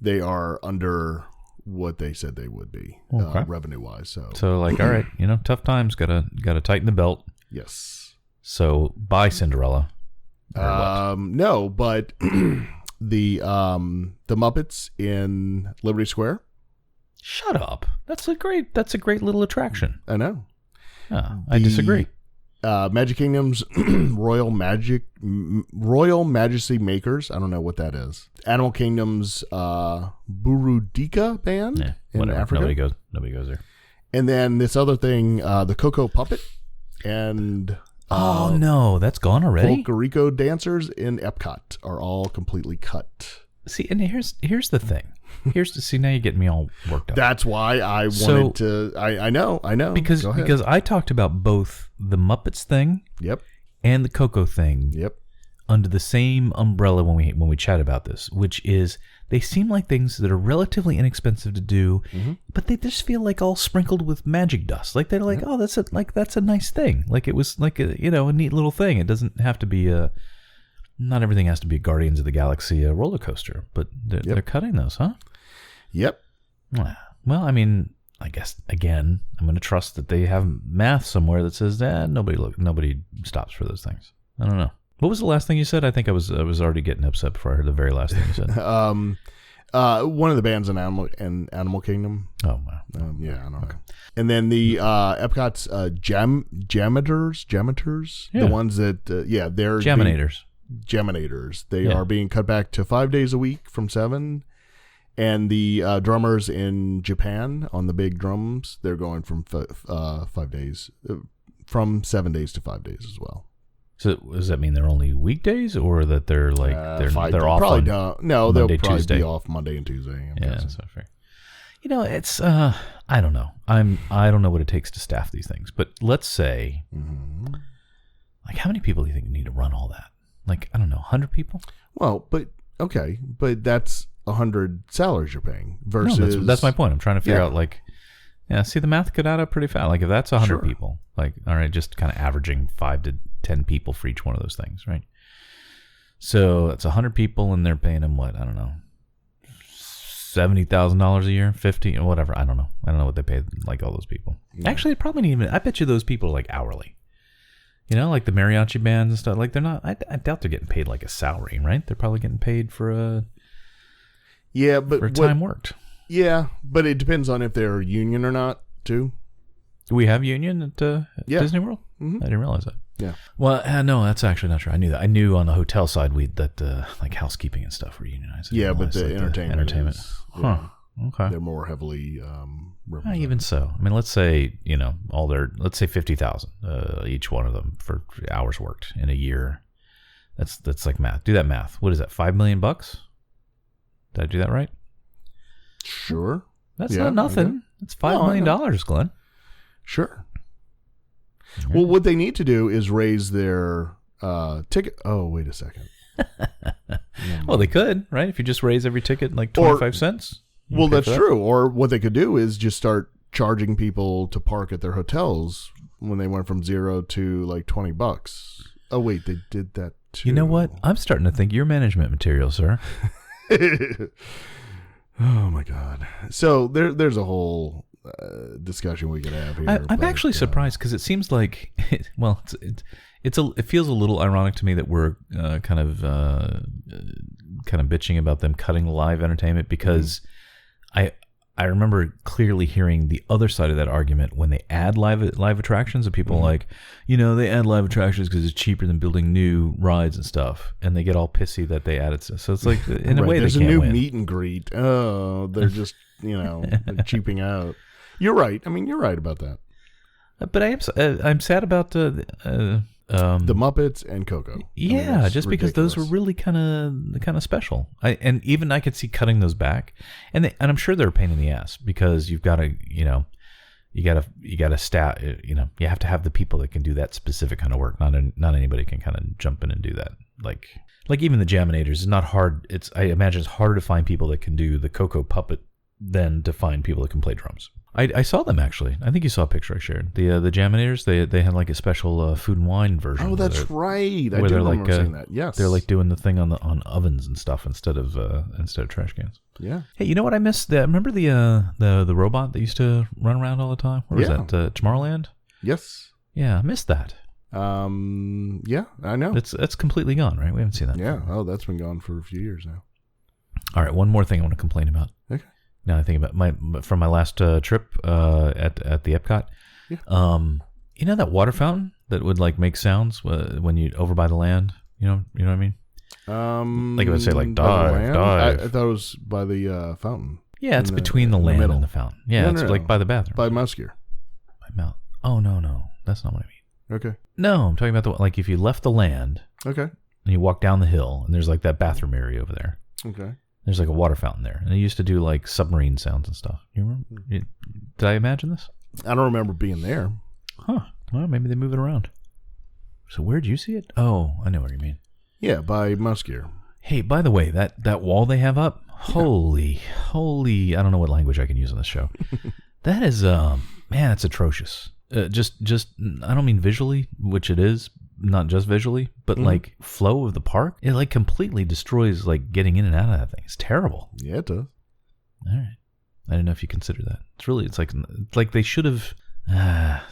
they are under what they said they would be, revenue-wise. So like, all right, tough times, gotta tighten the belt. Yes. So, buy Cinderella. No, but the Muppets in Liberty Square. Shut up. That's a great little attraction. I know. I disagree. Magic Kingdom's Royal Majesty Makers. I don't know what that is. Animal Kingdom's Burudika band in Africa. Nobody goes there. And then this other thing, the Coco Puppet and no, that's gone already. Folklorico dancers in Epcot are all completely cut. See, and here's the thing. Now you're getting me all worked up. That's why I wanted to. I know. Because I talked about both the Muppets thing, yep, and the Coco thing, yep, under the same umbrella when we chat about this, which is they seem like things that are relatively inexpensive to do, but they just feel like all sprinkled with magic dust. Like they're like, oh, that's a nice thing. Like it was like a neat little thing. It doesn't have to be not everything has to be Guardians of the Galaxy roller coaster, but they're cutting those, huh? Yep. Well, I mean, I guess again, I'm going to trust that they have math somewhere that says that nobody stops for those things. I don't know. What was the last thing you said? I think I was already getting upset before I heard the very last thing you said. One of the bands in Animal Kingdom. Oh wow. Yeah, I don't know. And then the Epcot's Jamators, the ones that they're Jaminators. They are being cut back to 5 days a week from 7. And the drummers in Japan on the big drums, they're going from 5 days, from 7 days to 5 days as well. So does that mean they're only weekdays, or that they're like they're off? Probably on no, Monday, they'll probably Tuesday. be off Monday and Tuesday. That's not fair. It's I don't know. I don't know what it takes to staff these things, but let's say, like, how many people do you think need to run all that? Like, I don't know, 100 people? Well, but that's 100 salaries you're paying versus. No, that's my point. I'm trying to figure out, like, see, the math could add up pretty fast. Like, if that's 100 people, like, all right, just kind of averaging 5 to 10 people for each one of those things, right? So it's 100 people, and they're paying them what? I don't know, $70,000 a year, 50 or whatever. I don't know what they pay like all those people. Yeah. Actually, it probably even. I bet you those people are like hourly. Like the mariachi bands and stuff. Like they're not. I doubt they're getting paid like a salary, right? They're probably getting paid for for time worked. Yeah, but it depends on if they're union or not, too. Do we have union at Disney World? Mm-hmm. I didn't realize that. Yeah. Well, no, that's actually not true. I knew that. I knew on the hotel side that like housekeeping and stuff were unionized. Yeah, but the entertainment. Okay. They're more heavily represented. Even so, I mean, let's say let's say 50,000 each one of them for hours worked in a year. That's like math. Do that math. What is that? $5 million? Did I do that right? Sure. That's not nothing. It's $5 million, Glenn. Sure. Right. Well, what they need to do is raise their ticket. Oh, wait a second. Well, they could, right? If you just raise every ticket like 25 cents. Well, that's true. Or what they could do is just start charging people to park at their hotels when they went from $0 to like $20. Oh, wait, they did that too. You know what? I'm starting to think you're management material, sir. Oh my God! So there's a whole discussion we could have here. I'm actually surprised because it seems like, it feels a little ironic to me that we're kind of kind of bitching about them cutting live entertainment because I remember clearly hearing the other side of that argument when they add live attractions, and people like, they add live attractions because it's cheaper than building new rides and stuff, and they get all pissy that they added stuff. So it's like, in a way, there's they can't a new win. meet and greet. Oh, they're just they're cheaping out. You're right. I mean, you're right about that. But I'm sad about the Muppets and Coco. Yeah, just because those were really kind of special. And even I could see cutting those back, and I'm sure they're a pain in the ass because you've got to you got to staff. You have to have the people that can do that specific kind of work. Not anybody can kind of jump in and do that. Like even the Jaminators is not hard. I imagine it's harder to find people that can do the Coco puppet than to find people that can play drums. I saw them actually. I think you saw a picture I shared. The Jaminators, they had like a special food and wine version. Oh, that's right. I where do they're remember like seeing that. Yes, they're like doing the thing on ovens and stuff instead of trash cans. Yeah. Hey, you know what I missed? Remember the robot that used to run around all the time? Where was that? Tomorrowland. Yes. Yeah, I missed that. Yeah, I know. That's completely gone, right? We haven't seen that. Yeah. Oh, that's been gone for a few years now. All right, one more thing I want to complain about. Okay. Now I think about from my last trip at the Epcot. Yeah. That water fountain that would like make sounds when you over by the land. You know what I mean? Like it would say like dive. I thought it was by the fountain. Yeah, it's between the land and the fountain. Yeah, it's like by the bathroom. By Mouse Gear. By Mount. Oh no, that's not what I mean. Okay. No, I'm talking about like if you left the land. Okay. And you walk down the hill, and there's like that bathroom area over there. Okay. There's like a water fountain there, and it used to do like submarine sounds and stuff. You remember? Did I imagine this? I don't remember being there. Huh. Well, maybe they move it around. So where'd you see it? Oh, I know what you mean. Yeah, by Mouse Gear. Hey, by the way, that wall they have up, holy, I don't know what language I can use on this show. That is, man, it's atrocious. Just, I don't mean visually, which it is, not just visually, but like flow of the park. It like completely destroys like getting in and out of that thing. It's terrible. Yeah, it does. All right. I don't know if you consider that. It's like they should have.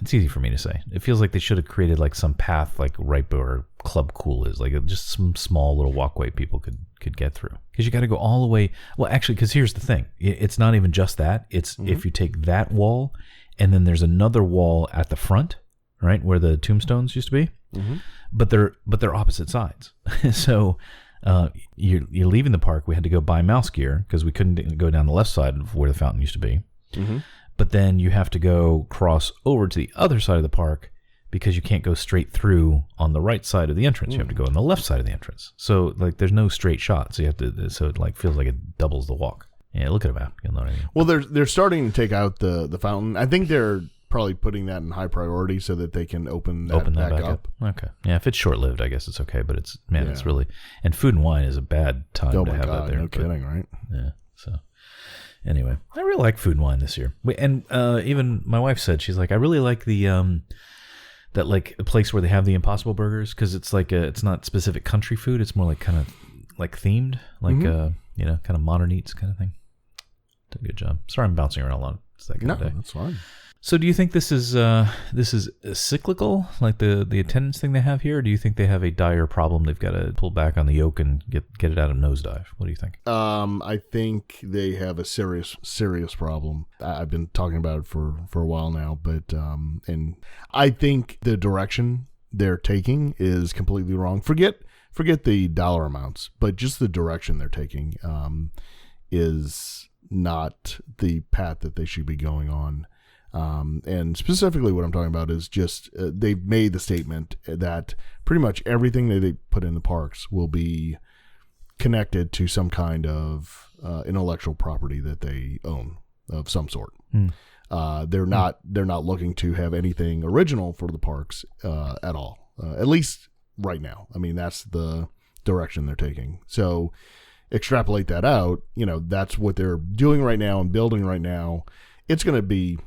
It's easy for me to say. It feels like they should have created like some path, like right where Club Cool is, like just some small little walkway people could get through. Because you got to go all the way. Well, actually, because here's the thing: it's not even just that. It's if you take that wall, and then there's another wall at the front, right where the tombstones used to be. But they're opposite sides. So you're leaving the park. We had to go by Mouse Gear because we couldn't go down the left side of where the fountain used to be. But then you have to go cross over to the other side of the park because you can't go straight through on the right side of the entrance. You have to go on the left side of the entrance. So like there's no straight shot. So you have to. So it like feels like it doubles the walk. Yeah, look at a map. You'll know what I mean. Well, they're starting to take out the fountain. I think they're probably putting that in high priority so that they can open that back up. Okay. Yeah, if it's short lived, I guess it's okay. But it's really, and Food and Wine is a bad time to have that there. No kidding, right? Yeah. So anyway, I really like Food and Wine this year. And even my wife said, she's like, I really like the that like a place where they have the Impossible Burgers because it's like it's not specific country food. It's more like kind of like themed, like kind of modern eats kind of thing. Did a good job. Sorry, I'm bouncing around a lot. It's that kind of day. That's fine. So do you think this is cyclical, like the attendance thing they have here, or do you think they have a dire problem they've got to pull back on the yoke and get it out of nosedive? What do you think? I think they have a serious problem. I've been talking about it for a while now, but and I think the direction they're taking is completely wrong. Forget the dollar amounts, but just the direction they're taking is not the path that they should be going on. And specifically what I'm talking about is just they've made the statement that pretty much everything that they put in the parks will be connected to some kind of intellectual property that they own of some sort. They're not looking to have anything original for the parks at all, at least right now. I mean, that's the direction they're taking. So extrapolate that out, that's what they're doing right now and building right now. It's going to be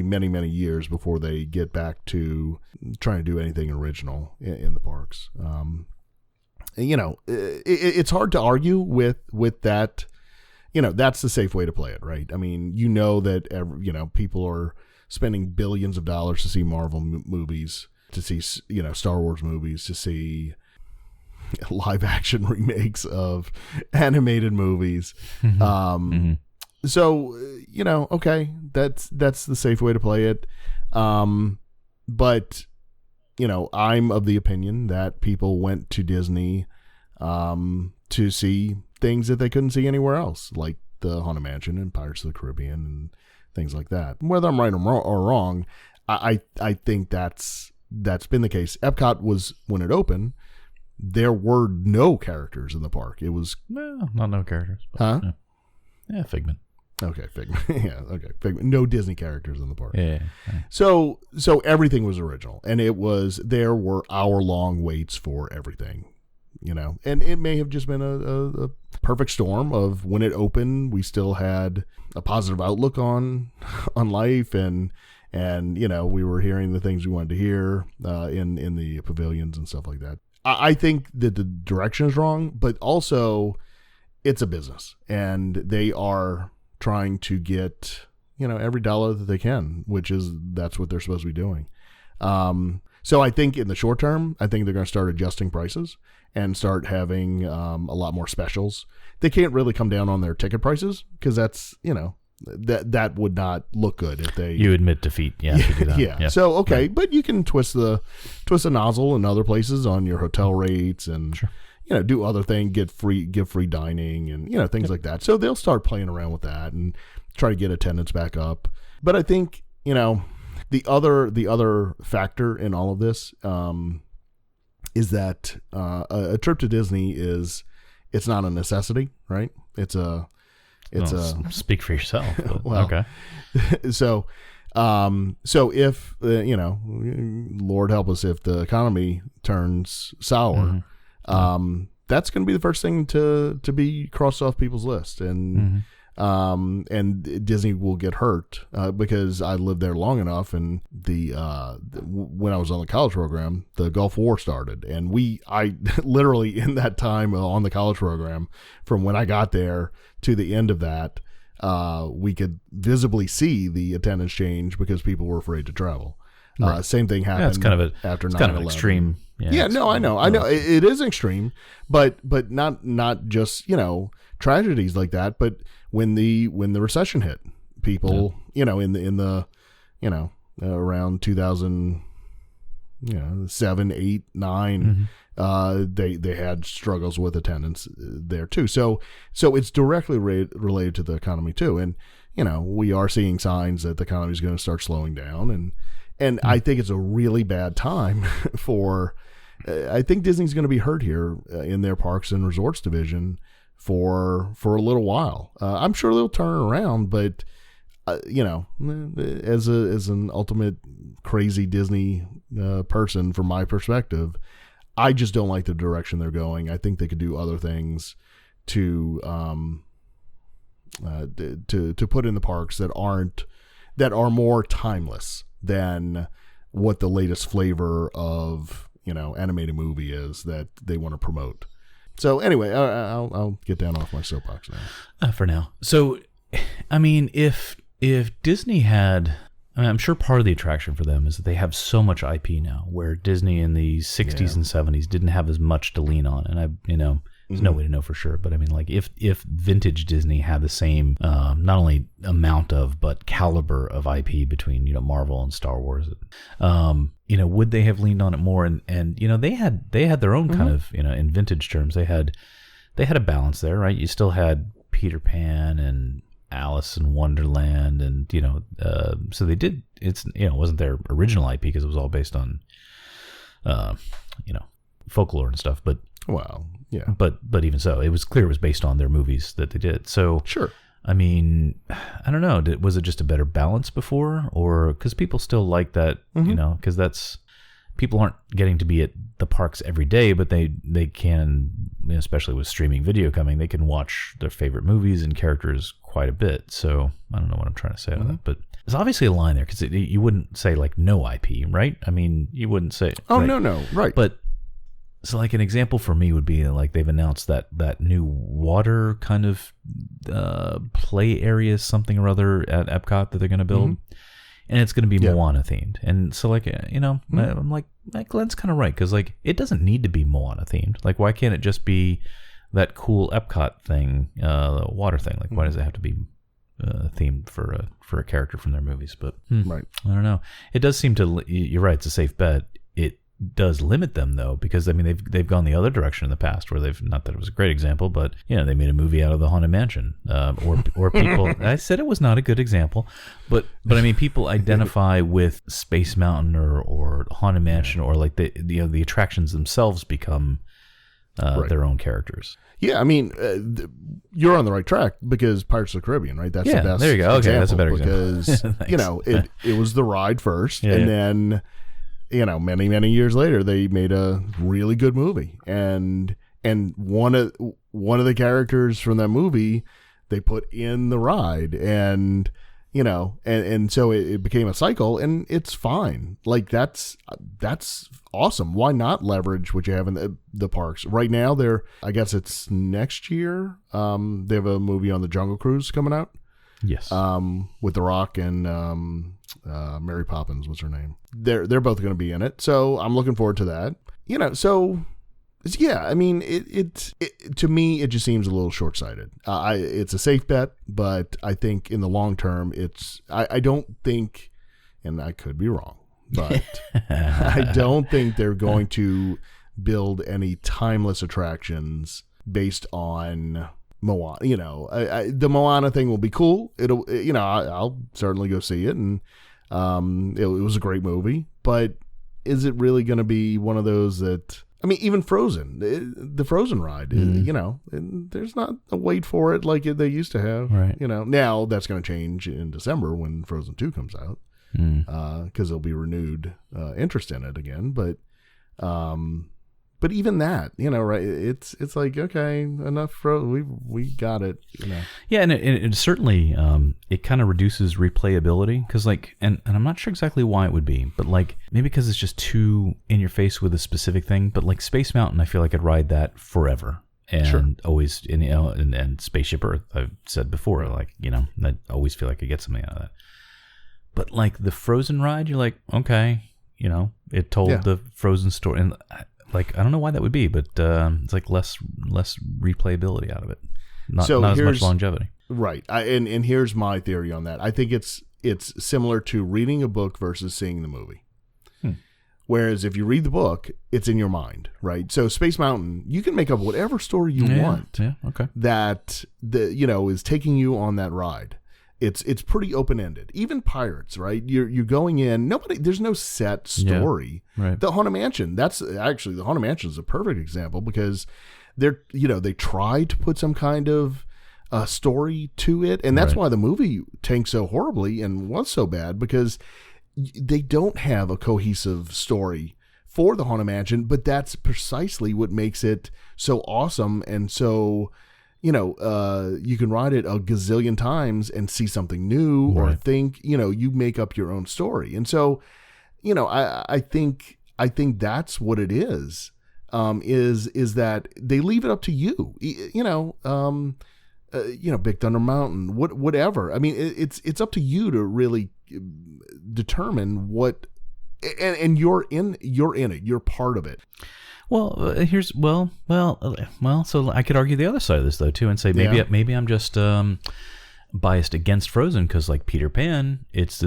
many, many years before they get back to trying to do anything original in the parks. It's hard to argue with that. That's the safe way to play it, right? I mean, that people are spending billions of dollars to see Marvel movies, to see Star Wars movies, to see live action remakes of animated movies. So, okay, that's the safe way to play it. But, I'm of the opinion that people went to Disney to see things that they couldn't see anywhere else, like the Haunted Mansion and Pirates of the Caribbean and things like that. Whether I'm right or wrong, I think that's been the case. Epcot was, when it opened, there were no characters in the park. It was... No, not no characters. Huh? Yeah, Figment. Okay, Figment. Yeah, okay, Figment. No Disney characters in the park. Yeah. So everything was original, and there were hour-long waits for everything, and it may have just been a perfect storm of when it opened, we still had a positive outlook on life, and we were hearing the things we wanted to hear in the pavilions and stuff like that. I think that the direction is wrong, but also it's a business, and they are trying to get every dollar that they can, that's what they're supposed to be doing. So I think in the short term, I think they're going to start adjusting prices and start having a lot more specials. They can't really come down on their ticket prices because that's that would not look good if they... You admit defeat. Yeah. If you do that. Yeah. So, okay. Right. But you can twist the nozzle in other places on your hotel rates and, sure, do other things, give free dining and, things like that. So they'll start playing around with that and try to get attendance back up. But I think, the other factor in all of this is that a trip to Disney it's not a necessity, right? Speak for yourself. Well, okay. So if Lord help us, if the economy turns sour, that's going to be the first thing to be crossed off people's list, and Disney will get hurt because I lived there long enough, and when I was on the college program, the Gulf War started, and I literally in that time on the college program, from when I got there to the end of that, we could visibly see the attendance change because people were afraid to travel. Right. Same thing happened it's kind of after 9/11. Kind of extreme. Yeah, no, I know. It is extreme, but not just tragedies like that, but when the recession hit, people in the around 2007, 8, 9, they had struggles with attendance there too. So it's directly related to the economy too, and we are seeing signs that the economy is going to start slowing down, and I think it's a really bad time for. I think Disney's going to be hurt here in their parks and resorts division for a little while. I'm sure they'll turn around, but as an ultimate crazy Disney person, from my perspective, I just don't like the direction they're going. I think they could do other things to put in the parks that are more timeless than what the latest flavor of animated movie is that they want to promote. So anyway, I'll get down off my soapbox now. For now. So, I mean, if Disney had, I'm sure part of the attraction for them is that they have so much IP now, where Disney in the 60s and 70s didn't have as much to lean on. And there's no way to know for sure, but I mean, like if vintage Disney had the same not only amount of but caliber of IP between Marvel and Star Wars, would they have leaned on it more? And they had their own kind of in vintage terms they had a balance there, right? You still had Peter Pan and Alice in Wonderland, and so they did. It's it wasn't their original IP because it was all based on folklore and stuff, but. Well, yeah. But even so, it was clear it was based on their movies that they did. So, sure. I mean, I don't know. Was it just a better balance before? Or because people still like that, because that's... People aren't getting to be at the parks every day, but they can, especially with streaming video coming, they can watch their favorite movies and characters quite a bit. So, I don't know what I'm trying to say on that. But there's obviously a line there, because you wouldn't say, like, no IP, right? I mean, you wouldn't say... Oh, no, right. But... So, like, an example for me would be, like, they've announced that new water kind of play area, something or other at Epcot that they're going to build. and it's going to be Moana themed. And so, like, I'm like, Glenn's kind of right, because, like, it doesn't need to be Moana themed. Like, why can't it just be that cool Epcot thing, water thing? Like, why does it have to be themed for a character from their movies? But right, I don't know. It does seem to. You're right. It's a safe bet. It does limit them, though, because I mean they've gone the other direction in the past, where they've, not that it was a great example, but they made a movie out of the Haunted Mansion, or people. I said it was not a good example, but I mean, people identify with Space Mountain or Haunted Mansion, or like the attractions themselves become their own characters. Yeah, I mean, you're on the right track, because Pirates of the Caribbean, right? That's the best. There you go. Okay, that's a better example. Because it was the ride first, and then many, many years later, they made a really good movie, and one of the characters from that movie they put in the ride, and so it became a cycle, and it's fine. Like, that's awesome. Why not leverage what you have in the parks right now? I guess it's next year. They have a movie on the Jungle Cruise coming out. Yes. With The Rock and Mary Poppins, what's her name? They're both going to be in it, so I'm looking forward to that. So yeah, I mean, it to me, it just seems a little short-sighted. It's a safe bet, but I think in the long term, I don't think, and I could be wrong, but I don't think they're going to build any timeless attractions based on Moana. The Moana thing will be cool. I'll certainly go see it, and it was a great movie, but is it really going to be one of those that, I mean, even Frozen, the Frozen ride, there's not a wait for it like they used to have. Right. Now that's going to change in December when Frozen 2 comes out, because there'll be renewed interest in it again. But even that, right? It's like, okay, enough. We got it. Yeah, and it certainly it kind of reduces replayability, because like, and I'm not sure exactly why it would be, but like maybe because it's just too in your face with a specific thing. But like Space Mountain, I feel like I'd ride that forever, and always, and Spaceship Earth, I've said before, like I always feel like I get something out of that. But like the Frozen ride, you're like, okay, it told the Frozen story, and like, I don't know why that would be, but it's like less replayability out of it. Not as much longevity. Right. And here's my theory on that. I think it's similar to reading a book versus seeing the movie. Whereas if you read the book, it's in your mind, right? So Space Mountain, you can make up whatever story you want. Yeah, okay. That is taking you on that ride. It's pretty open-ended. Even Pirates, right? You're going in. There's no set story. Yeah, right. The Haunted Mansion. The Haunted Mansion is a perfect example, because they tried to put some kind of story to it, and that's why the movie tanked so horribly and was so bad, because they don't have a cohesive story for the Haunted Mansion. But that's precisely what makes it so awesome, and so. You can ride it a gazillion times and see something new, or think, you make up your own story. And so, I think that's what it is that they leave it up to you, Big Thunder Mountain, whatever. I mean, it's up to you to really determine what, and you're in it, you're part of it. Well, so I could argue the other side of this though too, and say maybe I'm just biased against Frozen, because like Peter Pan, it's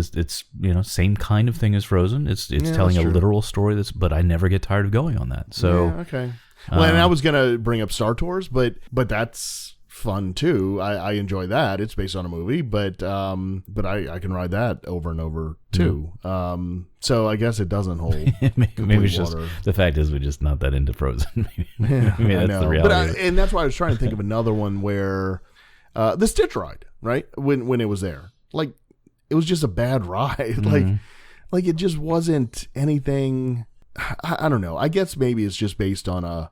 same kind of thing as Frozen. It's telling a literal story but I never get tired of going on that. So okay. Well, and I was gonna bring up Star Tours, but that's fun too. I enjoy that. It's based on a movie, but I can ride that over and over too. So I guess it doesn't hold. maybe it's just the fact is we're just not that into Frozen. maybe that's the reality. And that's why I was trying to think of another one where the Stitch ride, right? When it was there, like it was just a bad ride. Like it just wasn't anything. I don't know. I guess maybe it's just based on a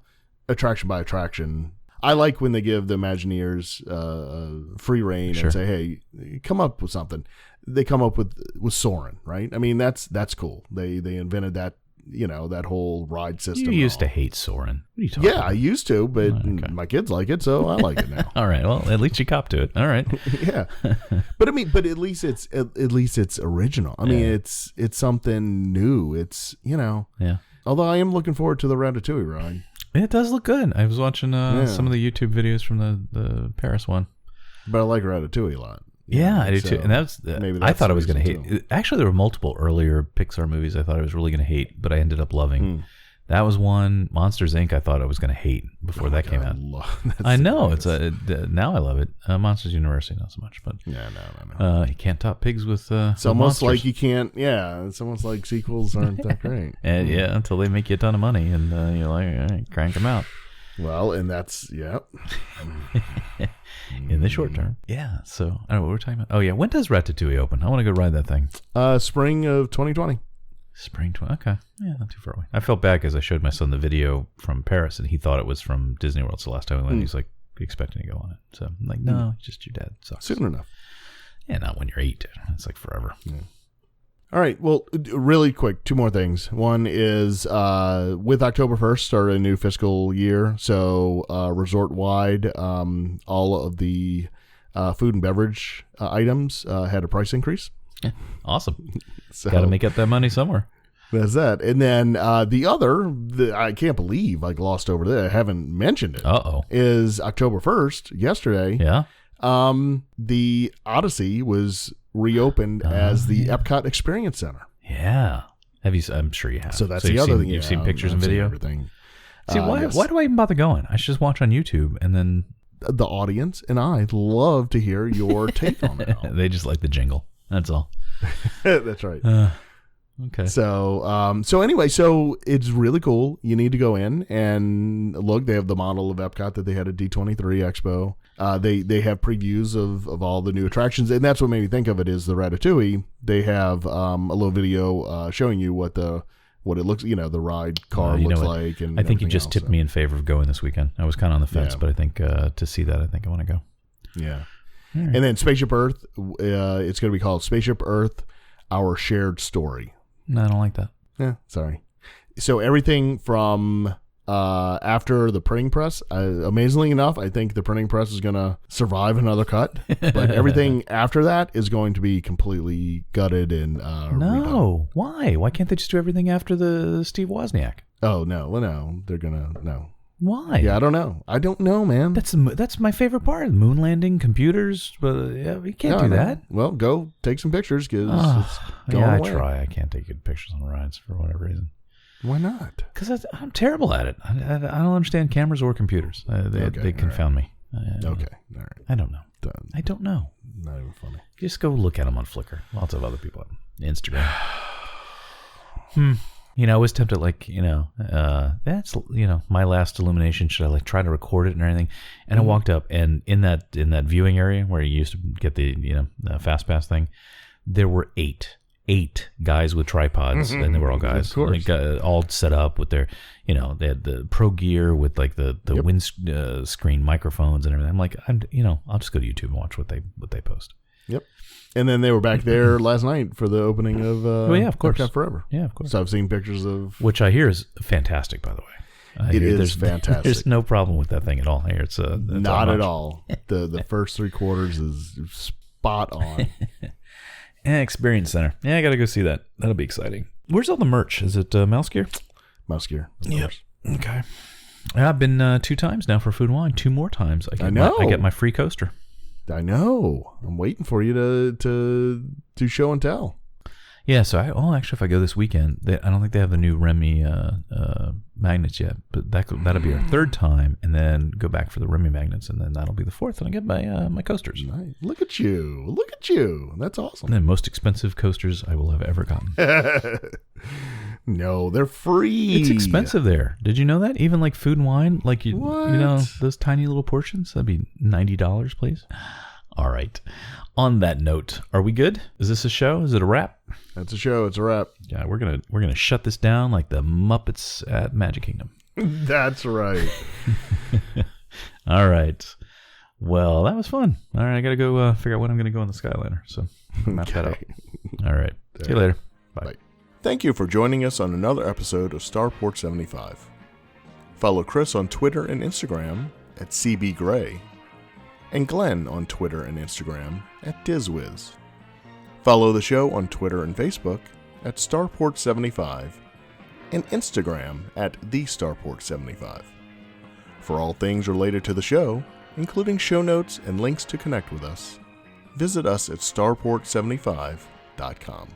attraction by attraction. I like when they give the Imagineers free reign and say, "Hey, come up with something." They come up with Soarin', right? I mean, that's cool. They invented that that whole ride system. You used to hate Soarin'. What are you talking about? I used to, but my kids like it, so I like it now. All right. Well, at least you cop to it. All right. Yeah. But at least it's original. I mean, it's something new. It's, Yeah. Although I am looking forward to the Ratatouille ride. It does look good. I was watching some of the YouTube videos from the Paris one. But I like Ratatouille a lot. Yeah, I do too. And I thought I was going to hate. too. Actually, there were multiple earlier Pixar movies I thought I was really going to hate, but I ended up loving. That was one. Monsters Inc. I thought I was going to hate before that came out. I know now I love it. Monsters University not so much, but no. you can't top pigs with. It's almost like you can't. Yeah, it's almost like sequels aren't that great. And until they make you a ton of money, and you're like, all right, crank them out. Well, and that's in the short term. Yeah. So I don't know what we're talking about. Oh yeah, when does Ratatouille open? I want to go ride that thing. Spring of 2020. Spring 20. Okay. Yeah, not too far away. I felt bad because I showed my son the video from Paris, and he thought it was from Disney World. So last time we went, he's like expecting to go on it. So I'm like, no, just your dad sucks. Soon enough. Yeah, not when you're 8. It's like forever. Yeah. All right. Well, really quick, 2 more things. One is with October 1st, started a new fiscal year. So resort-wide, all of the food and beverage items had a price increase. Yeah. Awesome. So got to make up that money somewhere. That's that. And then the other, I can't believe I glossed over that. I haven't mentioned it. Is October 1st, yesterday. Yeah. The Odyssey was reopened as the Epcot Experience Center. Yeah. Have you? I'm sure you have. So that's the other thing. You've seen pictures and video. Everything. See, why do I even bother going? I should just watch on YouTube and then. The audience and I love to hear your take on it. They just like the jingle. That's all. That's right. Okay. So anyway, so it's really cool. You need to go in and look. They have the model of Epcot that they had at D23 Expo. They have previews of all the new attractions, and that's what made me think of it is the Ratatouille. They have a little video showing you what it looks, the ride car looks like. And I think you just tipped me in favor of going this weekend. I was kind of on the fence, but I think to see that, I think I want to go. Yeah. Right. And then Spaceship Earth, it's going to be called Spaceship Earth, Our Shared Story. No, I don't like that. Yeah, sorry. So everything from after the printing press, amazingly enough, I think the printing press is going to survive another cut. But everything after that is going to be completely gutted and redone. Why? Why can't they just do everything after the Steve Wozniak? Oh, no. They're going to, no. Why? Yeah, I don't know, man. That's my favorite part. Moon landing, computers. You can't do that. Well, go take some pictures because it's going away. I try. I can't take good pictures on rides for whatever reason. Why not? Because I'm terrible at it. I don't understand cameras or computers. They confound me. Okay, all right. I don't know. Done. I don't know. Not even funny. Just go look at them on Flickr. Lots of other people on Instagram. I was tempted, that's, my last Illumination. Should I try to record it and everything? And I walked up, and in that viewing area where you used to get the fast pass thing, there were eight guys with tripods, and they were all guys, of course. All set up with their, they had the pro gear with the wind screen microphones and everything. I'm like, I'll just go to YouTube and watch what they post. Yep. And then they were back there last night for the opening of of course. Epcot Forever. Yeah, of course. So I've seen pictures of... Which I hear is fantastic, by the way. It is fantastic. There's no problem with that thing at all. Here, it's not at all. The first 3 quarters is spot on. Experience Center. Yeah, I got to go see that. That'll be exciting. Where's all the merch? Is it Mouse Gear? Mouse Gear, of course. Okay. I've been 2 times now for Food and Wine. 2 more times. I get my free coaster. I know. I'm waiting for you to show and tell. Yeah, so actually, if I go this weekend, I don't think they have the new Remy magnets yet, but that'll be our 3rd time, and then go back for the Remy magnets, and then that'll be the 4th, and I get my coasters. Nice. Look at you! That's awesome. And the most expensive coasters I will have ever gotten. No, they're free. It's expensive there. Did you know that? Even like Food and Wine, those tiny little portions, that'd be $90, please. All right. On that note, are we good? Is this a show? Is it a wrap? That's a show. It's a wrap. Yeah, we're gonna shut this down like the Muppets at Magic Kingdom. That's right. All right. Well, that was fun. All right, I gotta go figure out when I'm gonna go on the Skyliner. So map that out. All right. See you later. Bye. Thank you for joining us on another episode of Starport 75. Follow Chris on Twitter and Instagram at CBGray, and Glenn on Twitter and Instagram at DizWiz. Follow the show on Twitter and Facebook at Starport75 and Instagram at TheStarport75. For all things related to the show, including show notes and links to connect with us, visit us at starport75.com.